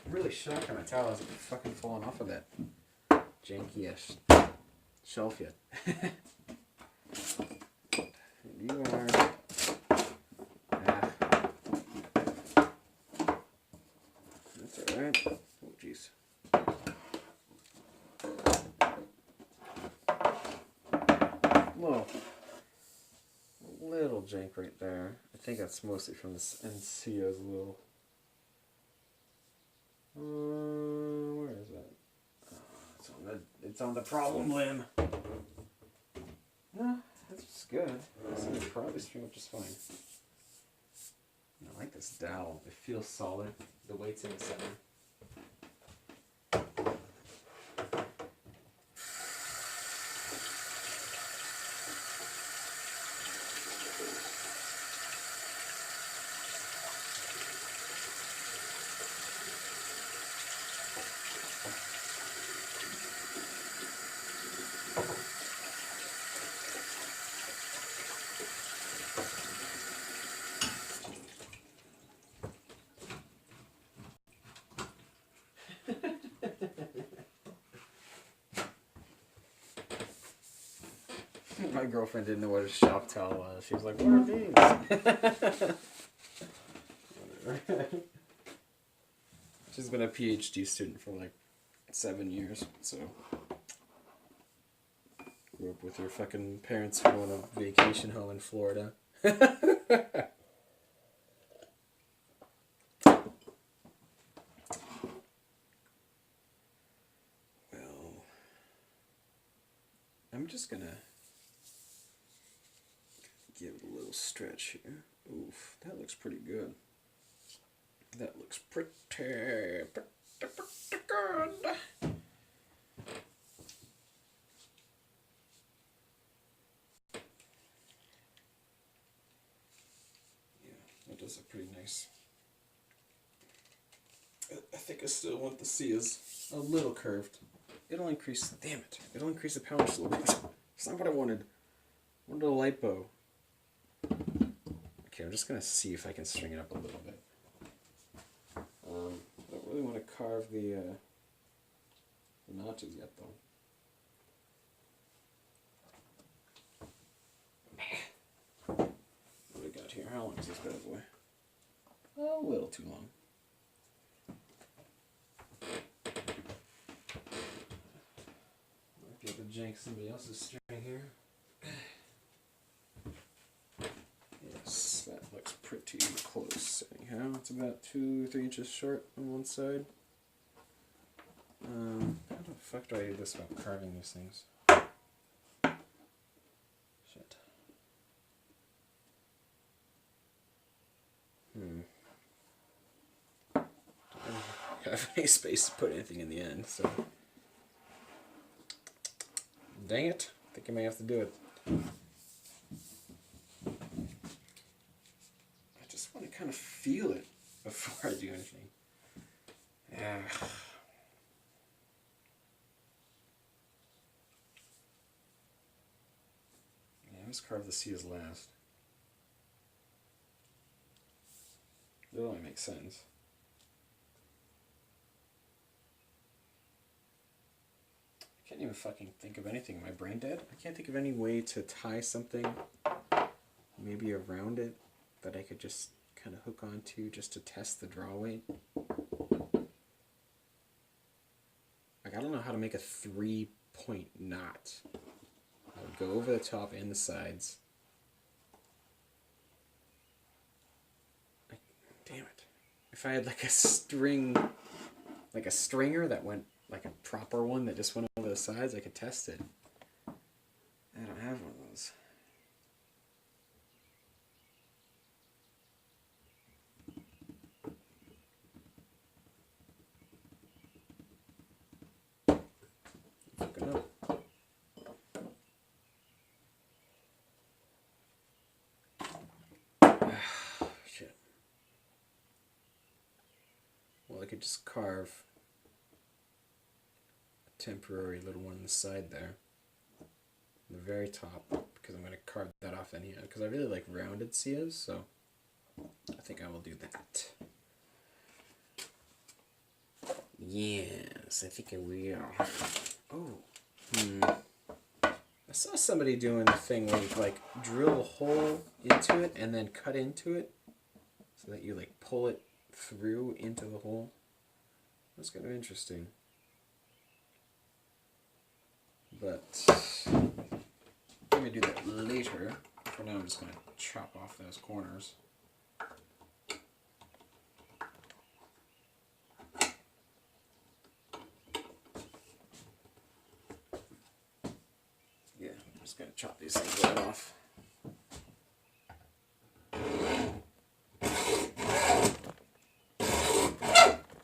[SPEAKER 1] I'm really shocked my towel hasn't fucking fallen off of that janky-ass shelf yet. You are... That's alright. Oh, jeez. Whoa. A little jank right there. I think that's mostly from this NCO's little... where is that? It's on the problem limb. No, that's just good. This is probably string up just fine. I like this dowel. It feels solid. The weight's in the center. My girlfriend didn't know what a shop towel was. She was like, what are these? She's been a PhD student for like 7 years, so grew up with your fucking parents who own a vacation home in Florida. Well, I'm just gonna give it a little stretch here. Oof, that looks pretty good. That looks pretty good. That does look pretty nice. I think I still want the Sias a little curved. It'll increase, damn it, it'll increase the poundage a little bit. It's not what I wanted. I wanted a light bow. Okay, I'm just going to see if I can string it up a little bit. I don't really want to carve the notches yet, though. What do we got here? How long is this bad boy? A little too long. Might be able to jank somebody else's string here. Yes, that looks pretty close. Anyhow, it's about 2-3 inches short on one side. How the fuck do I do this about carving these things? Shit. Don't have any space to put anything in the end, so. Dang it. I think I may have to do it. I just want to kind of feel it before I do anything. Yeah. Let's carve the Sias last. It only makes sense. I can't even fucking think of anything. Am I brain dead? I can't think of any way to tie something maybe around it that I could just kind of hook onto just to test the draw weight. Like, I don't know how to make a 3-point knot. I would go over the top and the sides. Like, damn it. If I had like a string, like a stringer that went, like a proper one that just went over the sides, I could test it. I don't have one of those. Fucking up. Shit. Well, I could just carve a temporary little one on the side there. On the very top, because I'm going to carve that off anyhow. Because I really like rounded Sias, so I think I will do that. Yes, I think I will. Oh. I saw somebody doing the thing where you like drill a hole into it and then cut into it so that you like pull it through into the hole. That's kind of interesting. But I'm going to do that later. For now I'm just going to chop off those corners. Yeah, I'm just going to chop these things right off.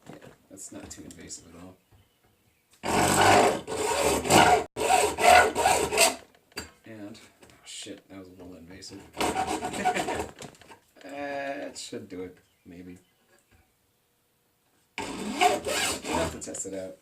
[SPEAKER 1] Yeah, that's not too invasive at all. And, oh shit, that was a little invasive. It should do it, maybe. Enough to test it out.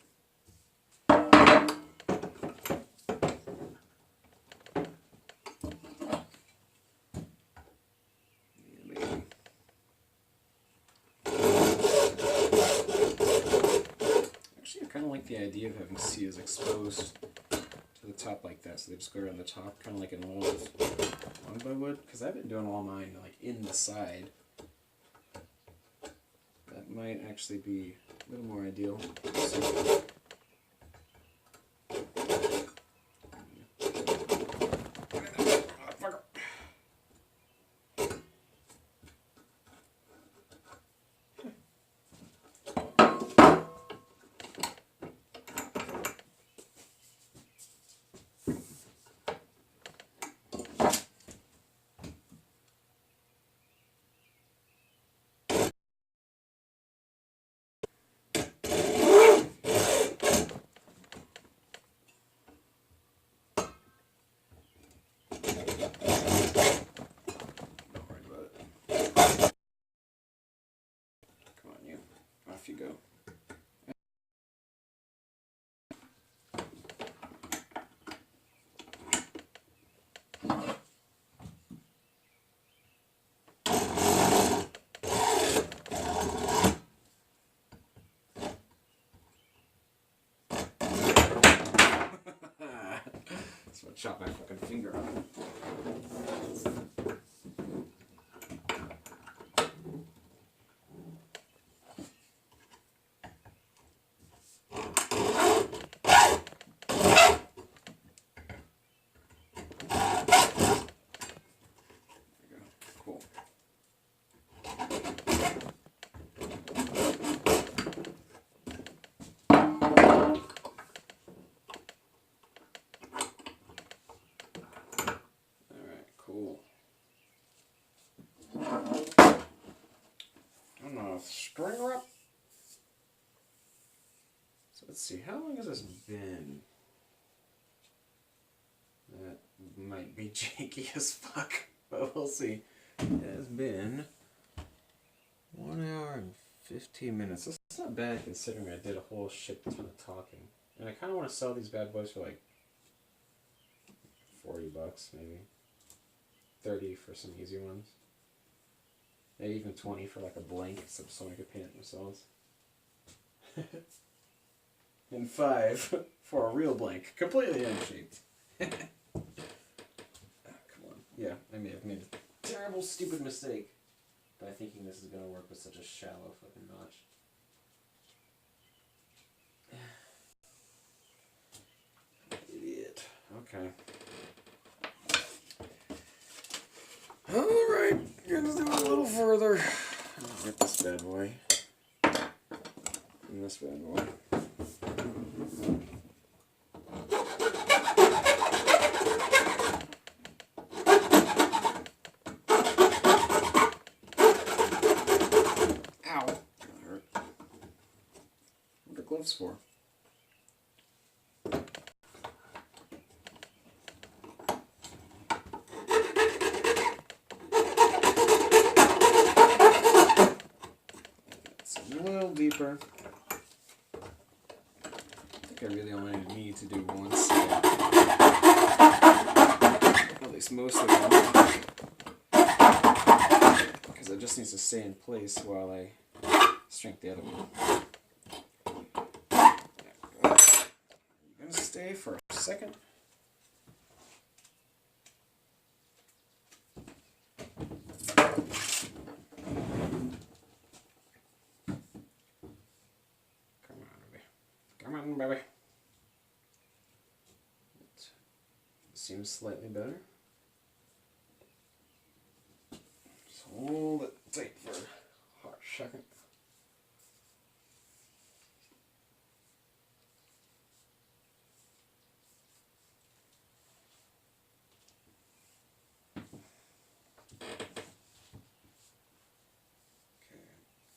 [SPEAKER 1] Actually, I kind of like the idea of having Sias exposed to to the top like that. So they just go around the top, kind of like an old longbow would. Because I've been doing all mine like in the side. That might actually be a little more ideal. So, off you go. That's what chop my fucking finger off. String wrap. So let's see, how long has this been? That might be janky as fuck, but we'll see. It has been 1 hour and 15 minutes. That's not bad considering I did a whole shit ton of talking. And I kind of want to sell these bad boys for like 40 bucks maybe. 30 for some easy ones. Maybe even 20 for like a blank, so someone could paint it themselves. And 5 for a real blank, completely unshaped. Oh, come on. Yeah, I may have made a terrible, stupid mistake by thinking this is going to work with such a shallow fucking notch. Idiot. Okay. Alright, gonna do it a little further. I'll get this bad boy. And this bad boy. Ow! That hurt. What are gloves for? Deeper. I think I really only need to do one step. At least most of them. Because it just needs to stay in place while I strength the other one. You're gonna stay for a second. Come on, baby. It seems slightly better. Just hold it tight for a hot second.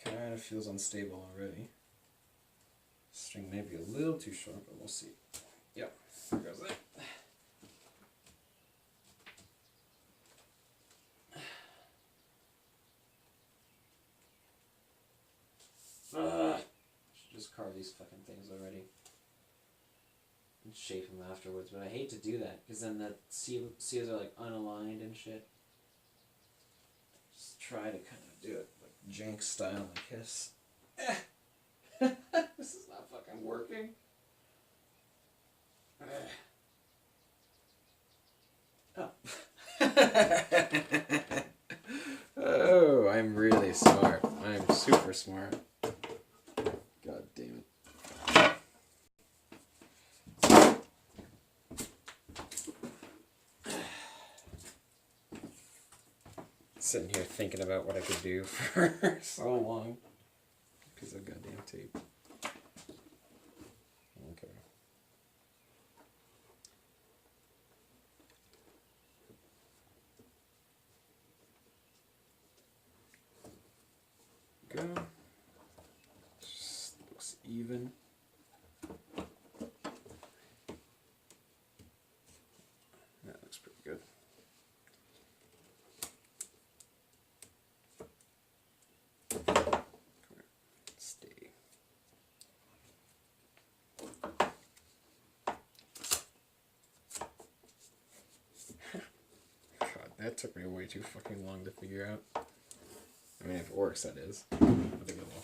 [SPEAKER 1] Okay, kind of feels unstable already. String may be a little too short, but we'll see. Yep, there goes that. Should just carve these fucking things already and shape them afterwards, but I hate to do that because then the seals are like unaligned and shit. Just try to kind of do it like jank style, I guess. This is not fucking working. Oh. Oh, I'm really smart. I'm super smart. God damn it. Sitting here thinking about what I could do for so long. Piece of goddamn tape. Okay. Go. Just looks even. That looks pretty good. Stay. God, that took me way too fucking long to figure out. I mean, if it works, that is. I think it will.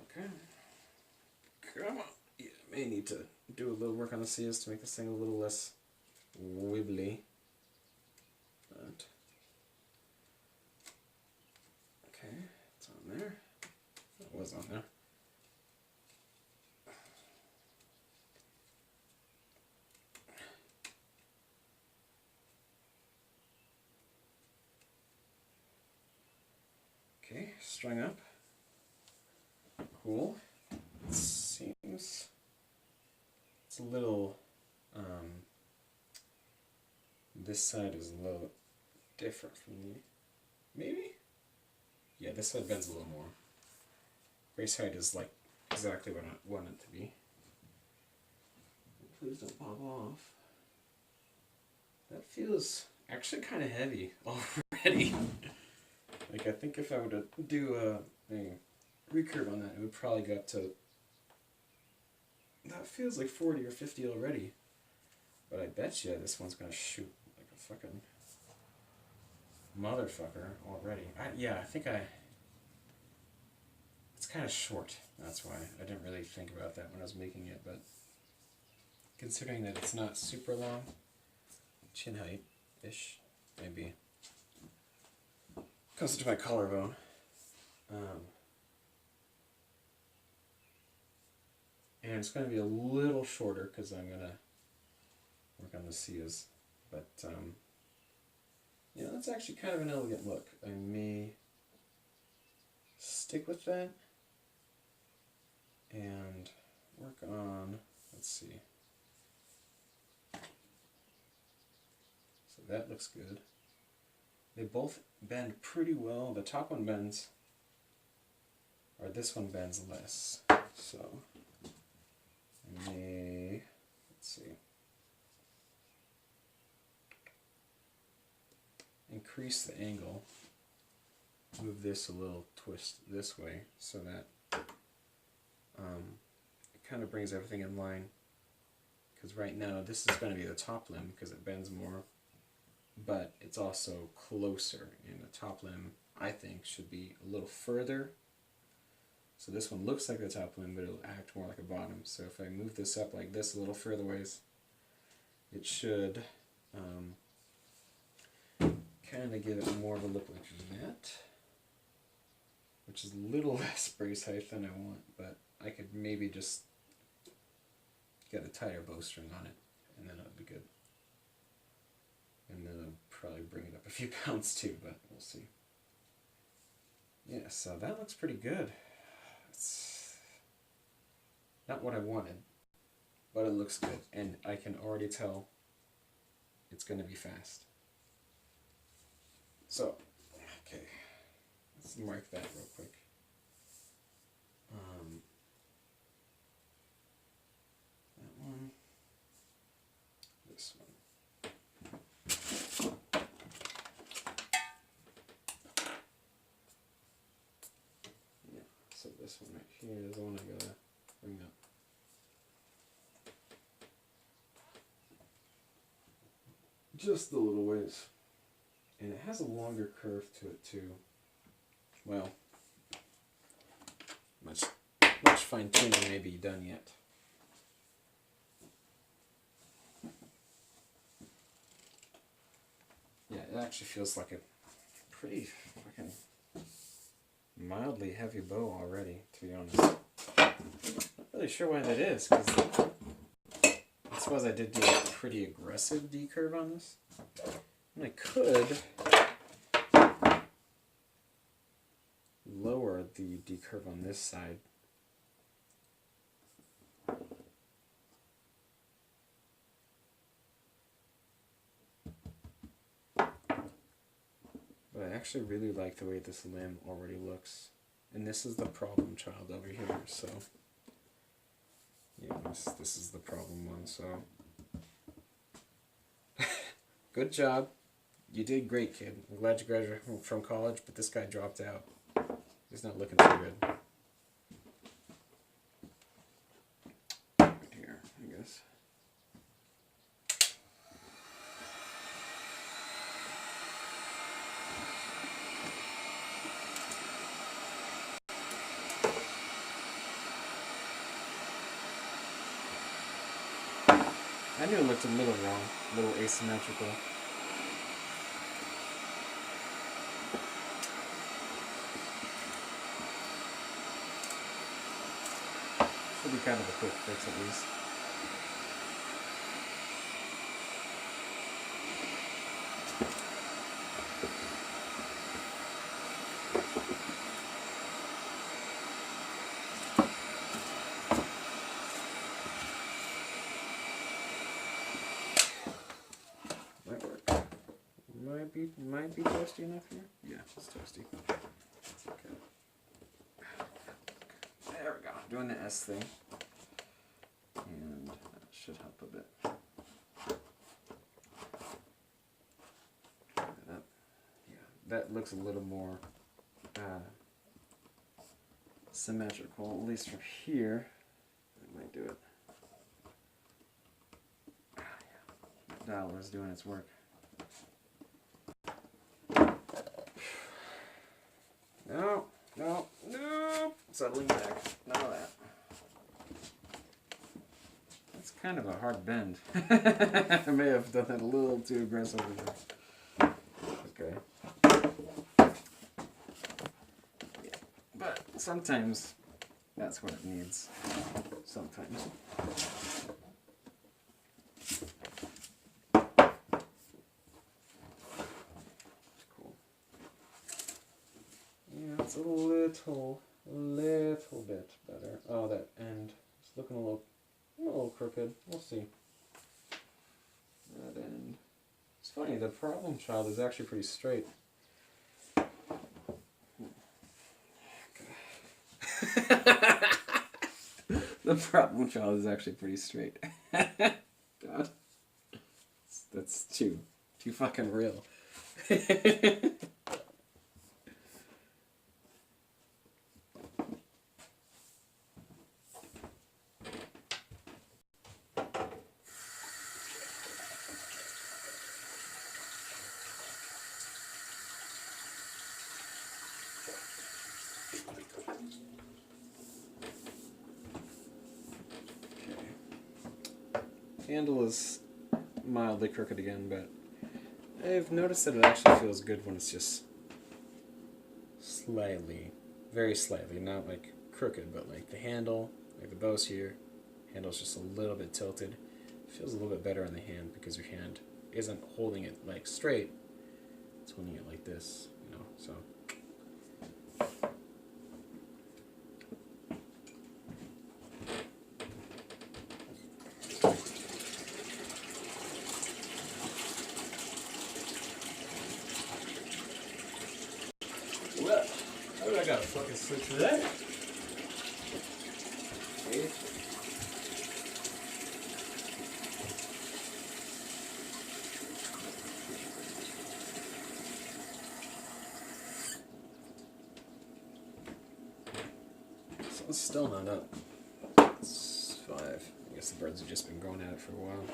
[SPEAKER 1] Okay. Come on. Yeah, may need to do a little work on the seals to make this thing a little less wibbly. But okay, it's on there. It was on there. Okay, strung up. Cool. It seems it's a little. This side is a little different from the. Maybe? Yeah, this side bends a little more. Brace height is like exactly what I want it to be. Please don't pop off. That feels actually kind of heavy already. Like, I think if I were to do a recurve on that, it would probably go up to. That feels like 40 or 50 already. But I bet you this one's gonna shoot like a fucking motherfucker already. I think it's kind of short. That's why I didn't really think about that when I was making it. But considering that it's not super long, chin height ish, maybe. Comes to my collarbone. And it's going to be a little shorter because I'm going to work on the seals. But, that's actually kind of an elegant look. I may stick with that and work on, let's see. So that looks good. They both bend pretty well. The top one bends, or this one bends less. So I may, let's see, increase the angle, move this a little twist this way so that it kind of brings everything in line. Because right now this is going to be the top limb because it bends more. But it's also closer, and the top limb, I think, should be a little further. So this one looks like the top limb, but it'll act more like a bottom. So if I move this up like this a little further ways, it should kind of give it more of a look like that, which is a little less brace height than I want, but I could maybe just get a tighter bowstring on it, and then it'll be good. And then I'll probably bring it up a few pounds too, but we'll see. Yeah, so that looks pretty good. It's not what I wanted, but it looks good. And I can already tell it's going to be fast. So, okay, let's mark that real quick. That one, this one. So this one right here is the one I gotta bring up. Just a little ways. And it has a longer curve to it too. Well, much fine tuning may be done yet. it actually feels like a pretty fucking mildly heavy bow already, to be honest. Not really sure why that is, because I suppose I did do a pretty aggressive decurve on this. And I could lower the decurve on this side. But I actually really like the way this limb already looks. And this is the problem child over here, so... yeah, this is the problem one, so... Good job. You did great, kid. I'm glad you graduated from college, but this guy dropped out. He's not looking so good. Here, I guess. I knew it looked a little wrong, a little asymmetrical. Should be kind of a quick fix at least. Might be toasty enough here? Yeah, it's toasty. Okay. There we go. Doing the S thing. And that should help a bit. Yeah, that looks a little more symmetrical, at least from here. That might do it. Yeah. That dial is doing its work. No. Settling back. None of that. That's kind of a hard bend. I may have done that a little too aggressively. Okay. Yeah. But sometimes that's what it needs. Sometimes. It's a little bit better. Oh, that end is looking a little crooked. We'll see. That end. It's funny, the problem child is actually pretty straight. The problem child is actually pretty straight. God. That's too fucking real. Handle is mildly crooked again, but I've noticed that it actually feels good when it's just slightly, very slightly, not like crooked, but like the handle, like the bow's here, handle's just a little bit tilted. It feels a little bit better in the hand because your hand isn't holding it like straight, it's holding it like this, you know, so. Well, I gotta fucking switch for that. Okay. So it's still not up. It's 5. I guess the birds have just been going at it for a while.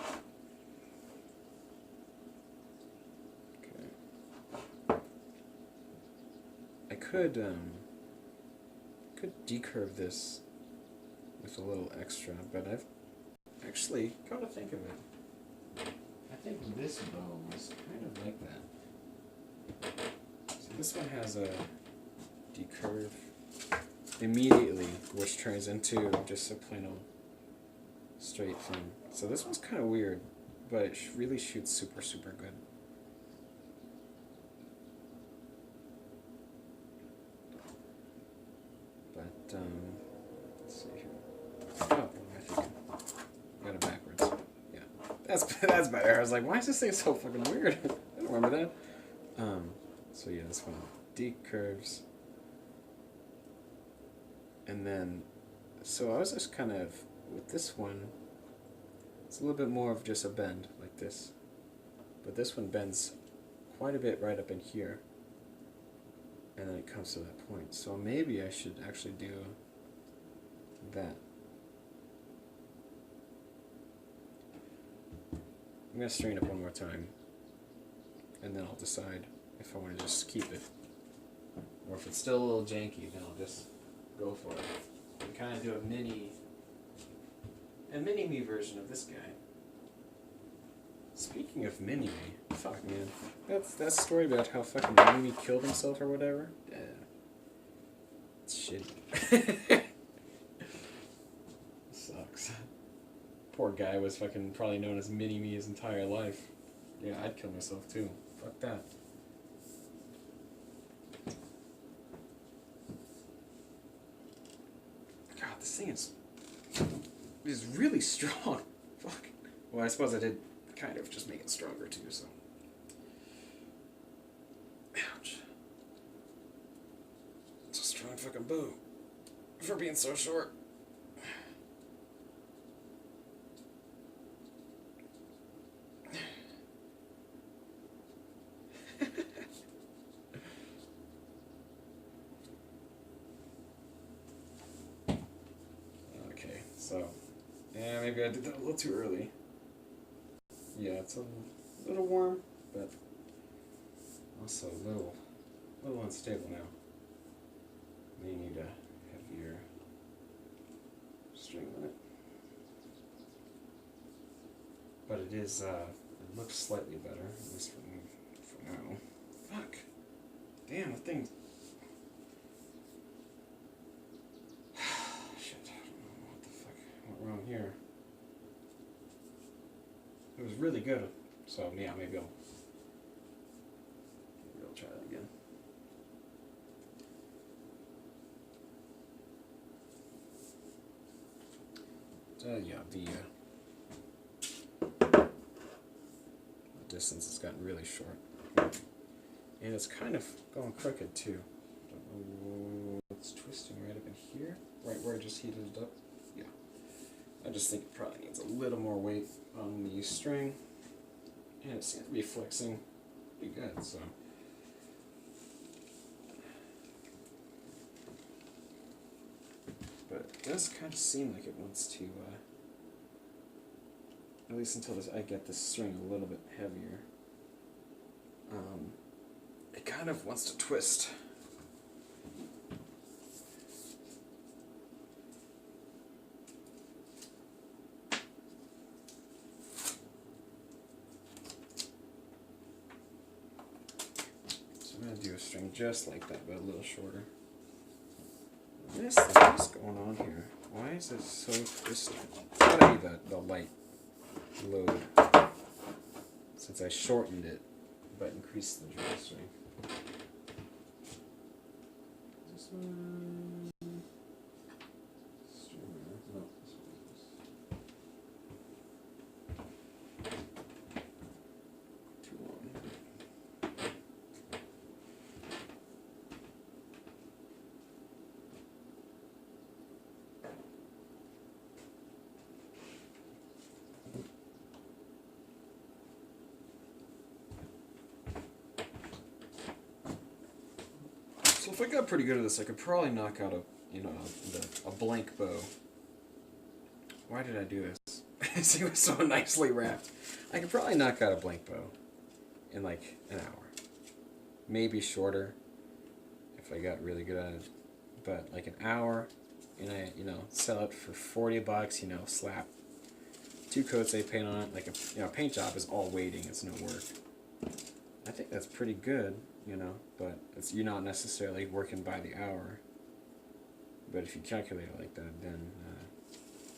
[SPEAKER 1] I could decurve this with a little extra, but I've actually, come to think of it, I think this bow was kind of like that. This one has a decurve immediately, which turns into just a plain old straight thing. So this one's kind of weird, but it really shoots super, super good. But, let's see here. Oh, I think I got it backwards. Yeah, that's better. I was like, why is this thing so fucking weird? I don't remember that. So yeah, this one decurves. And then, so I was just kind of, with this one, it's a little bit more of just a bend, like this. But this one bends quite a bit right up in here. And then it comes to that point. So maybe I should actually do that. I'm going to strain it one more time. And then I'll decide if I want to just keep it. Or if it's still a little janky, then I'll just go for it. And kind of do a mini me version of this guy. Speaking of mini me, fuck man, that story about how fucking mini me killed himself or whatever. Yeah, it's shitty. Sucks. Poor guy was fucking probably known as mini me his entire life. Yeah, I'd kill myself too. Fuck that. God, this thing is really strong. Fuck. Well, I suppose I did kind of just make it stronger too, so. Ouch. It's a strong fucking bow. For being so short. Okay, so. Yeah, maybe I did that a little too early. Yeah, it's a little warm, but also a little unstable now. May need a heavier string on it. But it is, it looks slightly better, at least for now. Fuck. Damn, the thing. Shit, I don't know what the fuck went wrong here. It was really good, so yeah, maybe I'll try that again. Yeah, the distance has gotten really short, and it's kind of going crooked too. It's twisting right up in here, right where I just heated it up. Yeah, I just think it probably needs a little more weight on the string, and it seems to be flexing pretty good, so. But it does kind of seem like it wants to, at least until I get this string a little bit heavier, it kind of wants to twist. I'm going to do a string just like that, but a little shorter. What is going on here? Why is it so twisted? It's got to be the light load, since I shortened it, but increased the drawstring. This one... No, this one is... Too long. So if I got pretty good at this, I could probably knock out a blank bow. Why did I do this? See, it was so nicely wrapped. I could probably knock out a blank bow in like an hour. Maybe shorter if I got really good at it. But like an hour, and I, sell it for $40, slap 2 coats of paint on it. Like a paint job is all waiting, it's no work. I think that's pretty good, you know, but you're not necessarily working by the hour. But if you calculate it like that, then,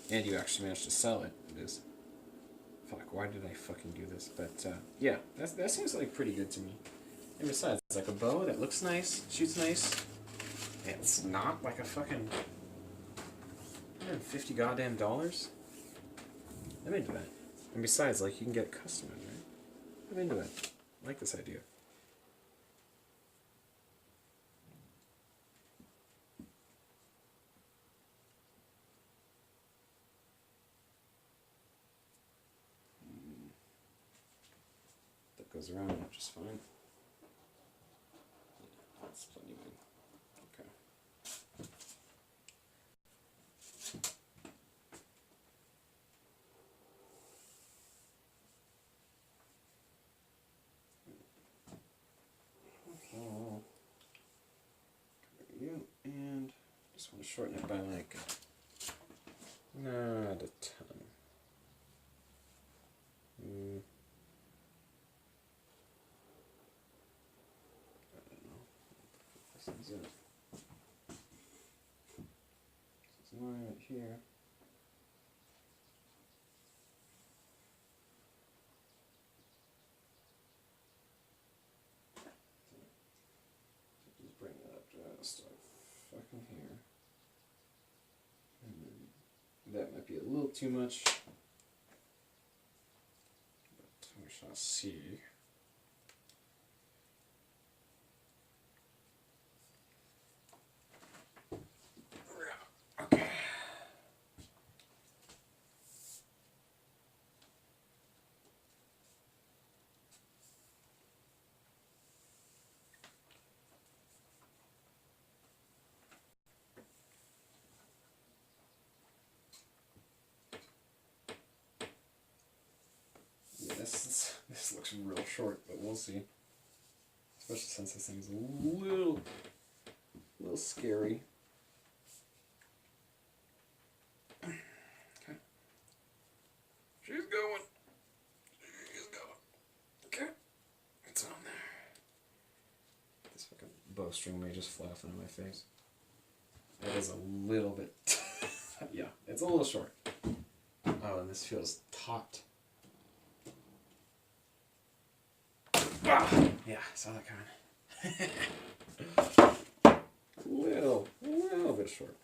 [SPEAKER 1] and you actually manage to sell it, it is. Fuck, why did I fucking do this? But, yeah, that seems like pretty good to me. And besides, it's like a bow that looks nice, shoots nice, and it's not like a fucking $150 goddamn dollars. I'm into that. And besides, like, you can get it customized, right? I'm into that. I like this idea. That goes around just fine. That's plenty good. Okay. You and just want to shorten it by like not a ton. I don't know. This is it. This is mine right here. Just bring that up just a fucking here. And then that might be a little too much. But we shall see. Okay. Yeah, this looks real short, but we'll see. Especially since this thing's a little scary. Okay. She's going. She's going. Okay. It's on there. This fucking bowstring may just fly off into my face. It is a little bit. Yeah, it's a little short. Oh, and this feels taut. Ah! Yeah, saw that coming. little bit short.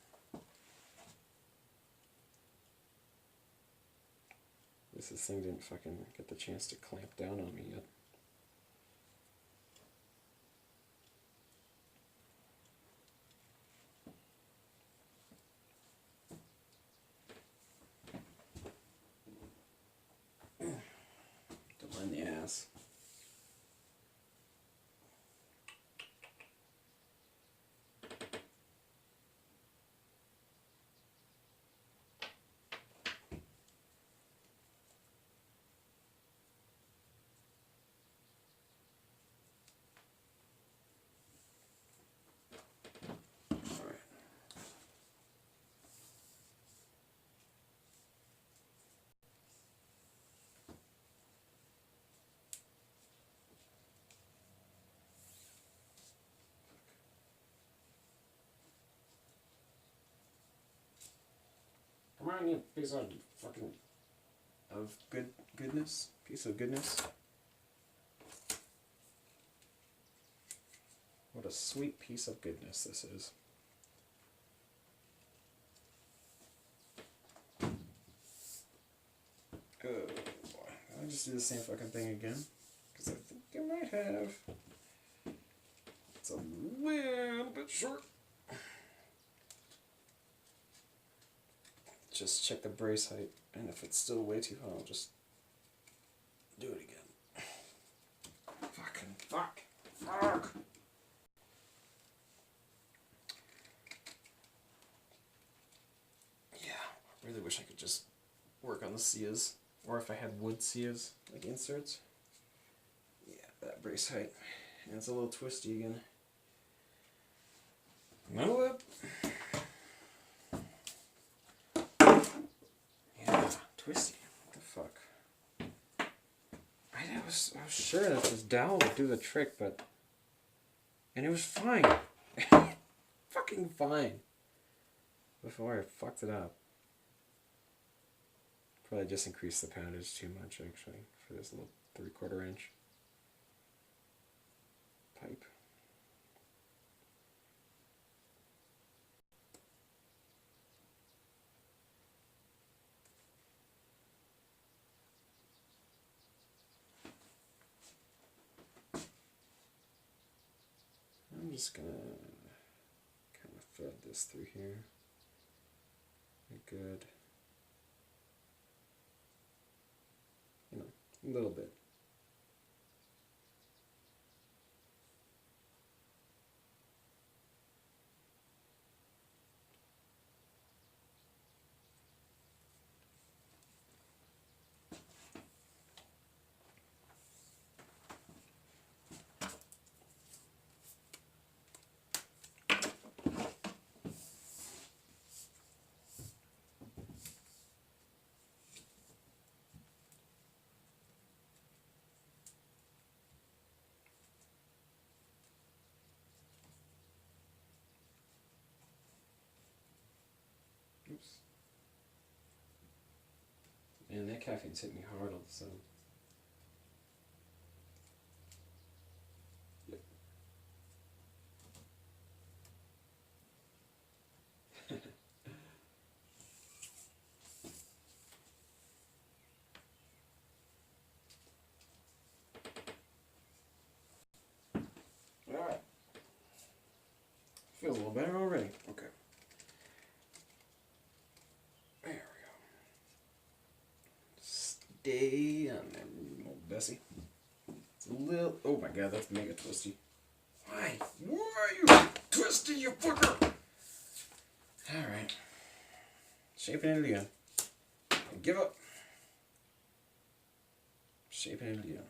[SPEAKER 1] This thing didn't fucking get the chance to clamp down on me yet. Don't mind the ass. Come on, you piece of fucking goodness. Piece of goodness. What a sweet piece of goodness this is. Oh boy. I'll just do the same fucking thing again. Because I think I might have. It's a little bit short. Just check the brace height, and if it's still way too high, I'll just do it again. Fucking fuck. Yeah, really wish I could just work on the seas, or if I had wood seas, like inserts. Yeah, that brace height. And it's a little twisty again. No whip. Yeah, twisty. What the fuck? I was sure that this dowel would do the trick, but... And it was fine. Fucking fine. Before I fucked it up. Probably just increased the poundage too much, actually, for this little 3/4 inch pipe. I'm just gonna kind of thread this through here. Good. You know, a little bit. Oops. And that caffeine's hit me hard all of a sudden. Yep. Alright. Feels a little better already. Okay. There we go. Stay on there, little Bessie. It's a little... Oh my god, that's mega twisty. Why? Why are you twisty, you fucker? Alright. Shaping it again. Give up. Shaping it again.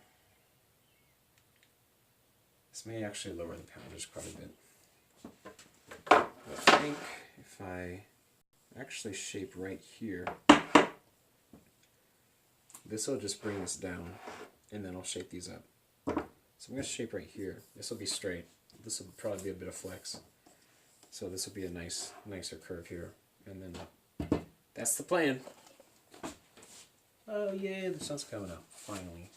[SPEAKER 1] This may actually lower the poundage quite a bit. But I think if I actually shape right here, this will just bring this down, and then I'll shape these up. So I'm going to shape right here. This will be straight. This will probably be a bit of flex. So this will be a nicer curve here, and then that's the plan. Oh yay, the sun's coming up, finally.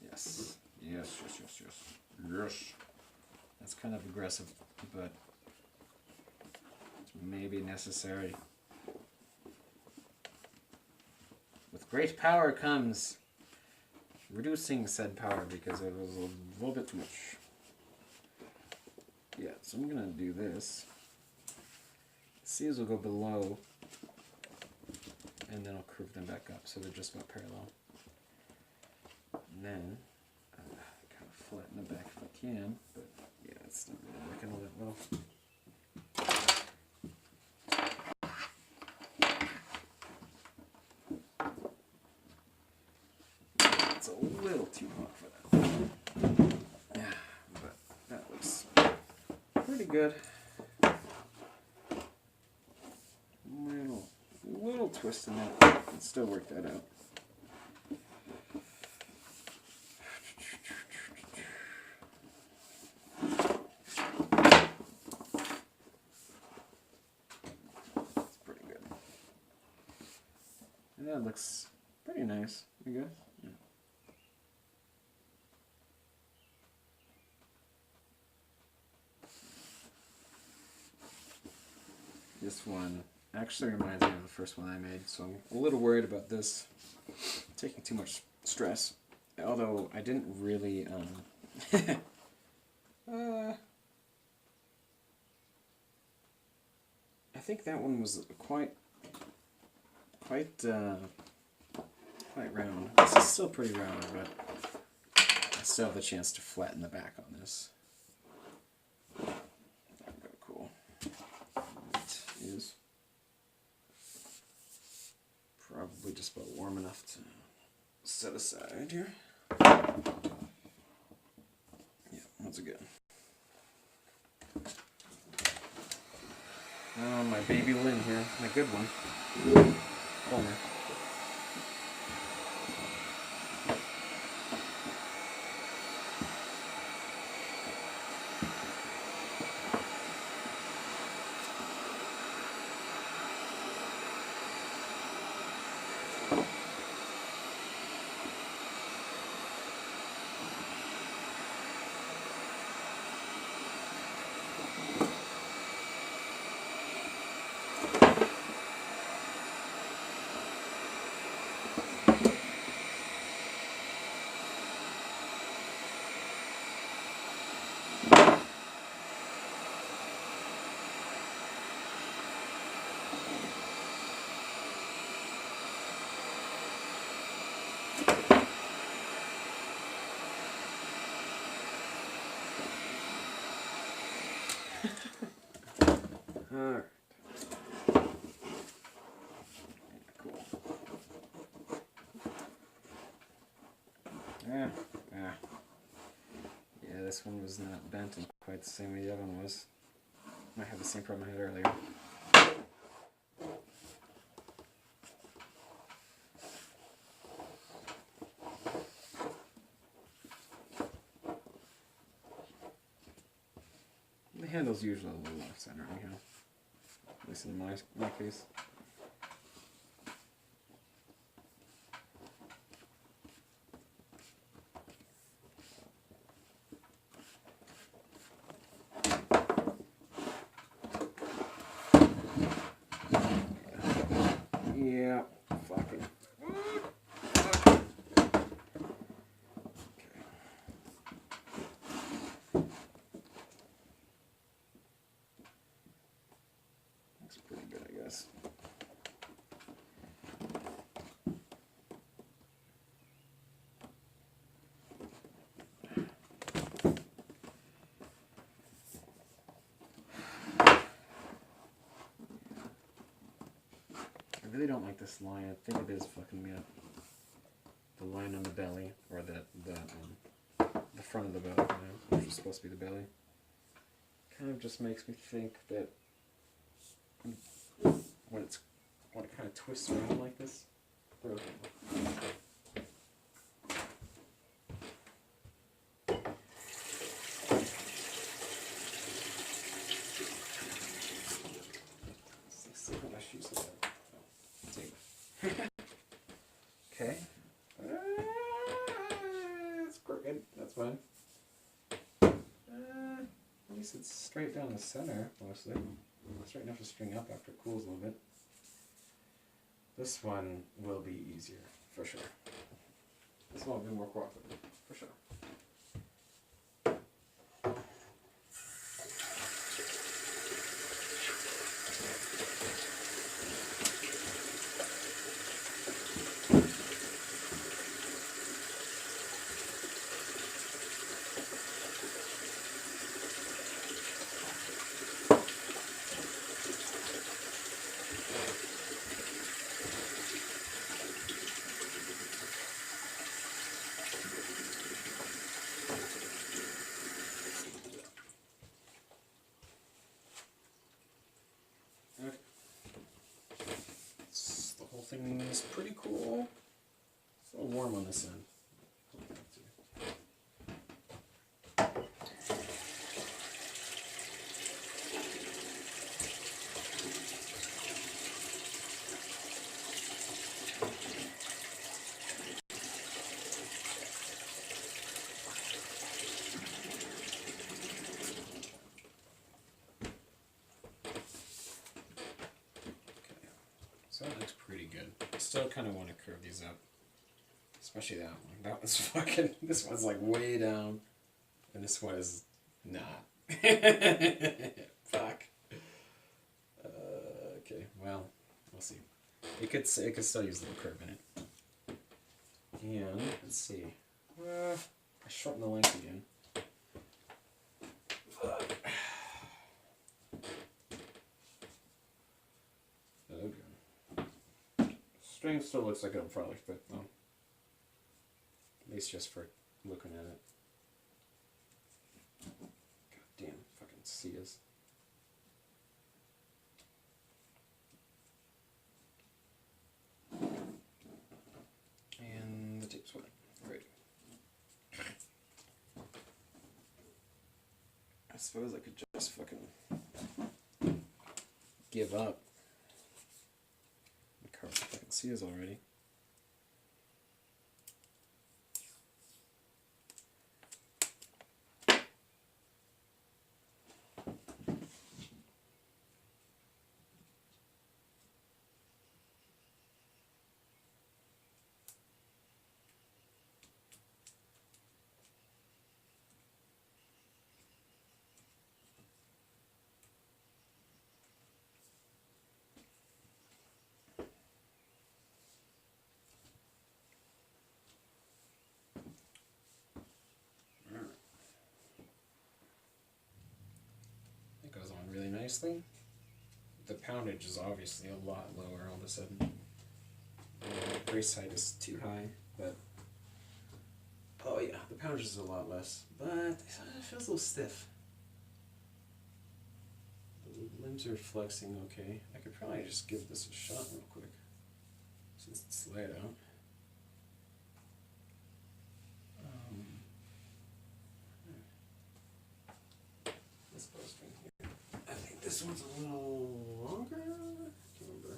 [SPEAKER 1] Yes. That's kind of aggressive, but it's maybe necessary. With great power comes reducing said power because it was a little bit too much. Yeah, so I'm going to do this. C's will go below, and then I'll curve them back up so they're just about parallel. And then kind of flatten the back if I can, but yeah, it's not really working all that well. It's a little too hot for that. Yeah, but that looks pretty good. twist in that. Can still work that out. That's pretty good. And that looks pretty nice, I guess. Yeah. This one actually reminds me of the first one I made, so I'm a little worried about this taking too much stress. Although I didn't really, I think that one was quite round. This is still pretty round, but I still have the chance to flatten the back on this. Cool. It is probably just about warm enough to set aside here. Yeah, that's good. Oh, my baby Lynn here, my good one. Homer. Alright. Cool. Yeah, this one was not bent in quite the same way the other one was. Might have the same problem I had earlier. The handle's usually a little off center anyhow. At least in my case. Yeah, fucking. Looks pretty good, I guess. I really don't like this line. I think it is fucking me up. The line on the belly, or the front of the belly, which is supposed to be the belly. Kind of just makes me think that when it kind of twists around like this. Okay. It's crooked. That's fine. At least it's straight down the center, mostly. Straight enough to string up after it cools a little bit. This one will be easier, for sure. This one will be more cooperative, for sure. thing's pretty cool. It's a little warm on this end. So that looks pretty good. I still kind of want to curve these up. Especially that one. That one's fucking... This one's like way down. And this one is not. Fuck. Okay, well, we'll see. It could still use a little curve in it. And, let's see. I shortened the length again. Fuck. String still looks like an frolic, but well, at least just for looking at it. God damn, fucking Cias. And the tape's wet. Great. I suppose I could just fucking give up. I can see us already. Really nicely. The poundage is obviously a lot lower all of a sudden. The brace height is too high, but oh yeah, the poundage is a lot less, but it feels a little stiff. The limbs are flexing okay. I could probably just give this a shot real quick since it's laid out. This bowstring here. I think this one's a little longer. I can't remember.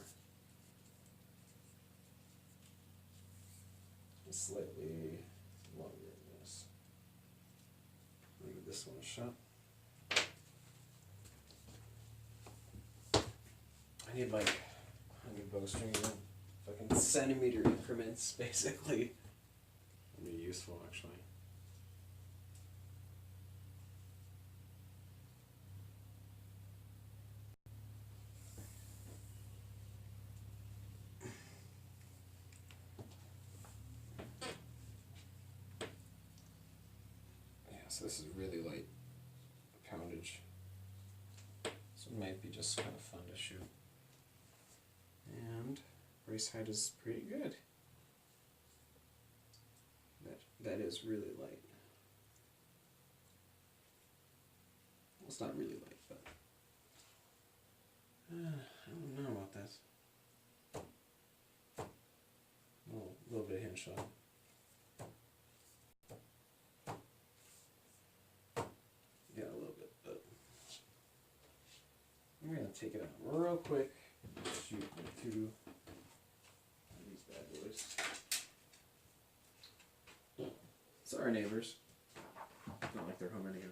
[SPEAKER 1] It's slightly longer than this. I'll give this one a shot. I need like 100 bowstrings in fucking centimeter increments, basically. That'd be useful, actually. So this is really light poundage. So it might be just kind of fun to shoot. And brace height is pretty good. That is really light. Well, it's not really light, but I don't know about this. A little bit of hand shot. I'm going to take it out real quick. Shoot two of these bad boys. Sorry, neighbors. Not like they're home anyhow.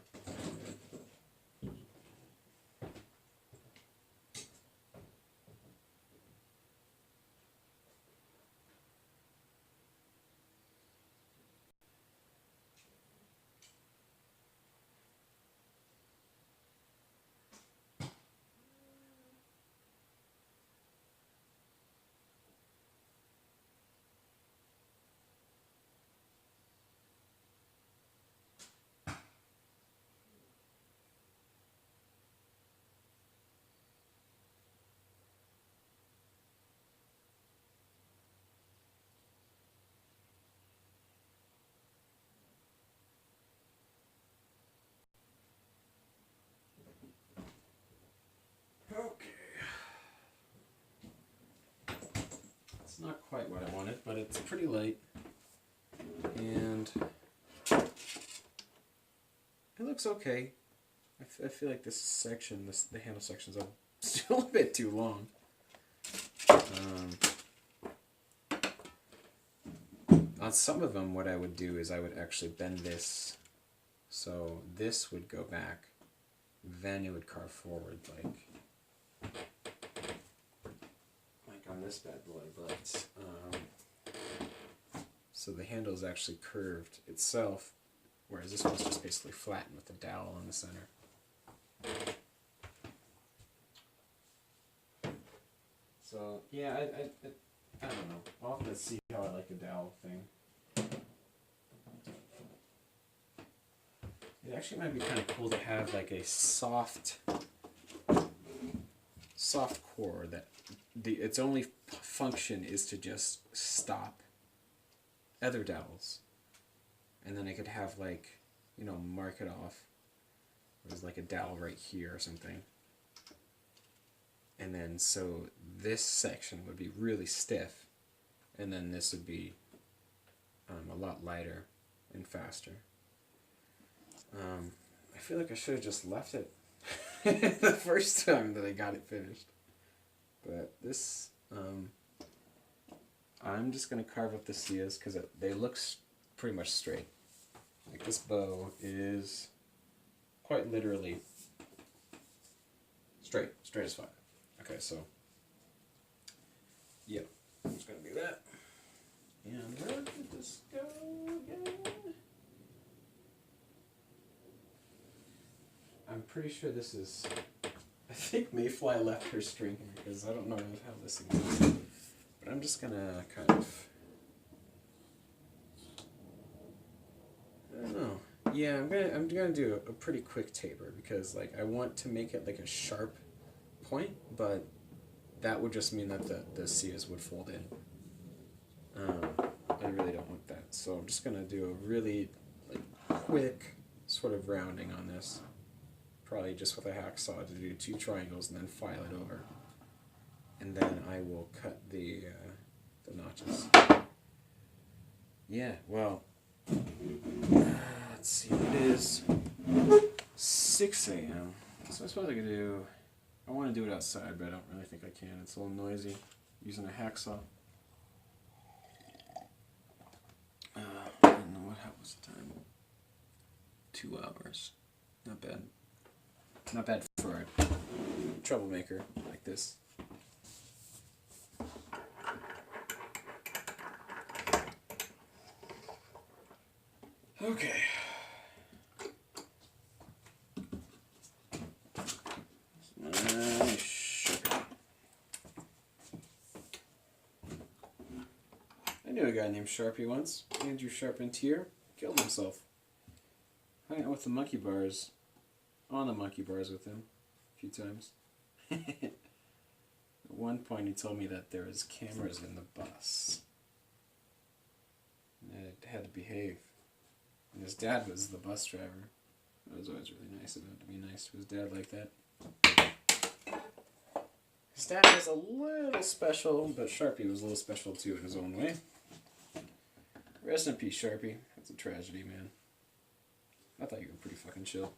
[SPEAKER 1] It's not quite what I wanted, but it's pretty light. And it looks okay. I feel like this section, the handle section's still a bit too long. On some of them, what I would do is I would actually bend this so this would go back, then it would carve forward like on this bad boy, but so the handle is actually curved itself, whereas this one's just basically flattened with the dowel in the center. So yeah, I don't know. I'll have to see how I like the dowel thing. It actually might be kind of cool to have like a soft core that its only function is to just stop other dowels, and then I could have like, you know, mark it off. There's like a dowel right here or something. And then so this section would be really stiff, and then this would be a lot lighter and faster. I feel like I should have just left it the first time that I got it finished. But this, I'm just going to carve up the Sias because they look pretty much straight. Like this bow is quite literally straight as fuck. Okay, so, yep, I'm just going to do that. And where did this go again? I'm pretty sure this is, I think Mayfly left her string here because I don't know how this thing goes. But I'm just going to kind of, I don't know. Yeah, I'm gonna do a pretty quick taper because like I want to make it like a sharp point, but that would just mean that the Sias would fold in. I really don't want that, so I'm just gonna do a really like quick sort of rounding on this, probably just with a hacksaw to do 2 triangles and then file it over, and then I will cut the notches. Yeah, well, let's see, it is 6 a.m. So I suppose I could do, I want to do it outside, but I don't really think I can. It's a little noisy using a hacksaw. I don't know, what was the time? 2 hours. Not bad. Not bad for a troublemaker like this. Okay. Sugar. I knew a guy named Sharpie once. Andrew Charpentier killed himself. Hung out with the monkey bars. On the monkey bars with him a few times. At one point he told me that there was cameras in the bus. And it had to behave. And his dad was the bus driver. It was always really nice of him to be nice to his dad like that. His dad was a little special, but Sharpie was a little special too in his own way. Rest in peace, Sharpie. That's a tragedy, man. I thought you were pretty fucking chill.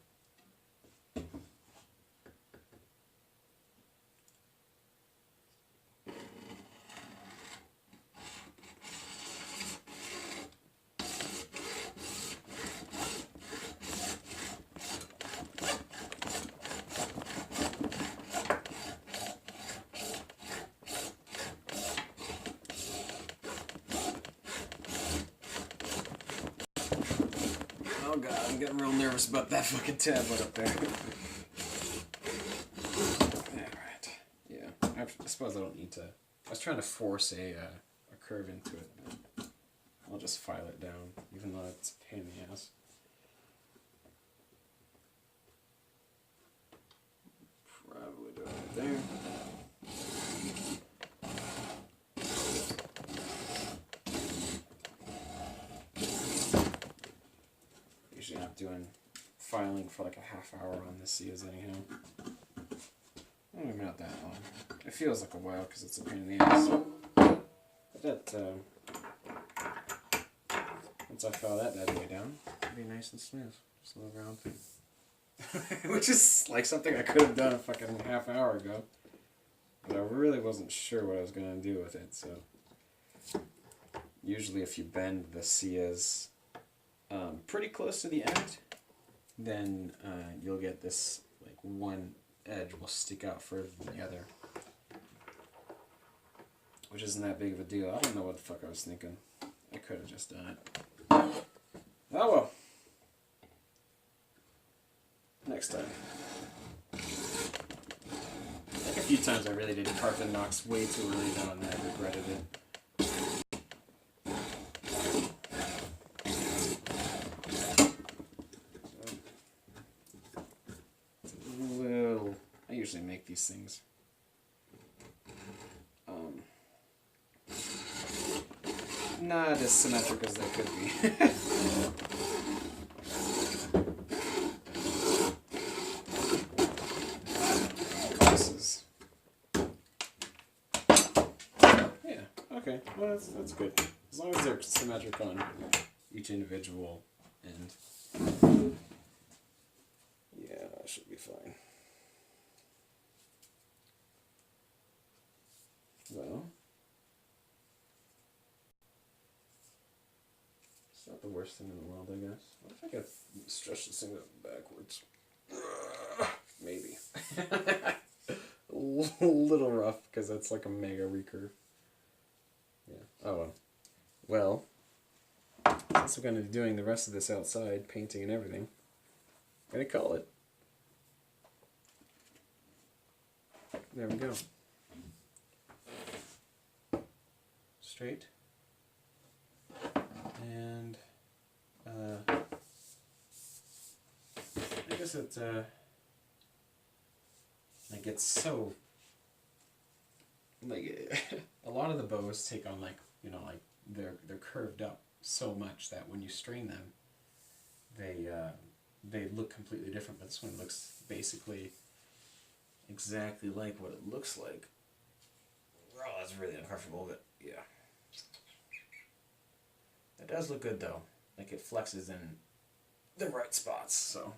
[SPEAKER 1] Oh god, I'm getting real nervous about that fucking tablet up there. Alright. Yeah, I suppose I don't need to. I was trying to force a curve into it, but I'll just file it down, even though it's a pain in the ass. Probably do it right there. Usually not doing filing for like a half hour on the Sias anyhow. Maybe not that long. It feels like a while because it's a pain in the ass. that, once I file that bad boy down, it'll be nice and smooth. Just a little round thing. Which is like something I could have done a fucking half hour ago. But I really wasn't sure what I was going to do with it, so. Usually if you bend the Sias pretty close to the end, then you'll get this, like, one edge will stick out further than the other. Which isn't that big of a deal. I don't know what the fuck I was thinking. I could have just done it. Oh well. Next time. Like a few times I really did carpet knocks way too early down and I regretted it. I usually make these things not as symmetric as they could be. Yeah, okay, well that's good. As long as they're symmetric on each individual end. Yeah, that should be fine. Well, it's not the worst thing in the world, I guess. What if I could stretch this thing up backwards? Maybe. A little rough, because that's like a mega recurve. Yeah, oh well. Well, since I'm going to be doing the rest of this outside, painting and everything, I'm going to call it. There we go. Straight. And I guess it like it's so like a lot of the bows take on, like, you know, like they're curved up so much that when you strain them they look completely different, but this one looks basically exactly like what it looks like. Oh, that's really uncomfortable, but yeah. It does look good though. Like it flexes in the right spots, so.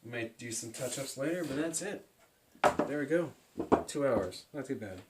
[SPEAKER 1] Might do some touch-ups later, but that's it. There we go. 2 hours. Not too bad.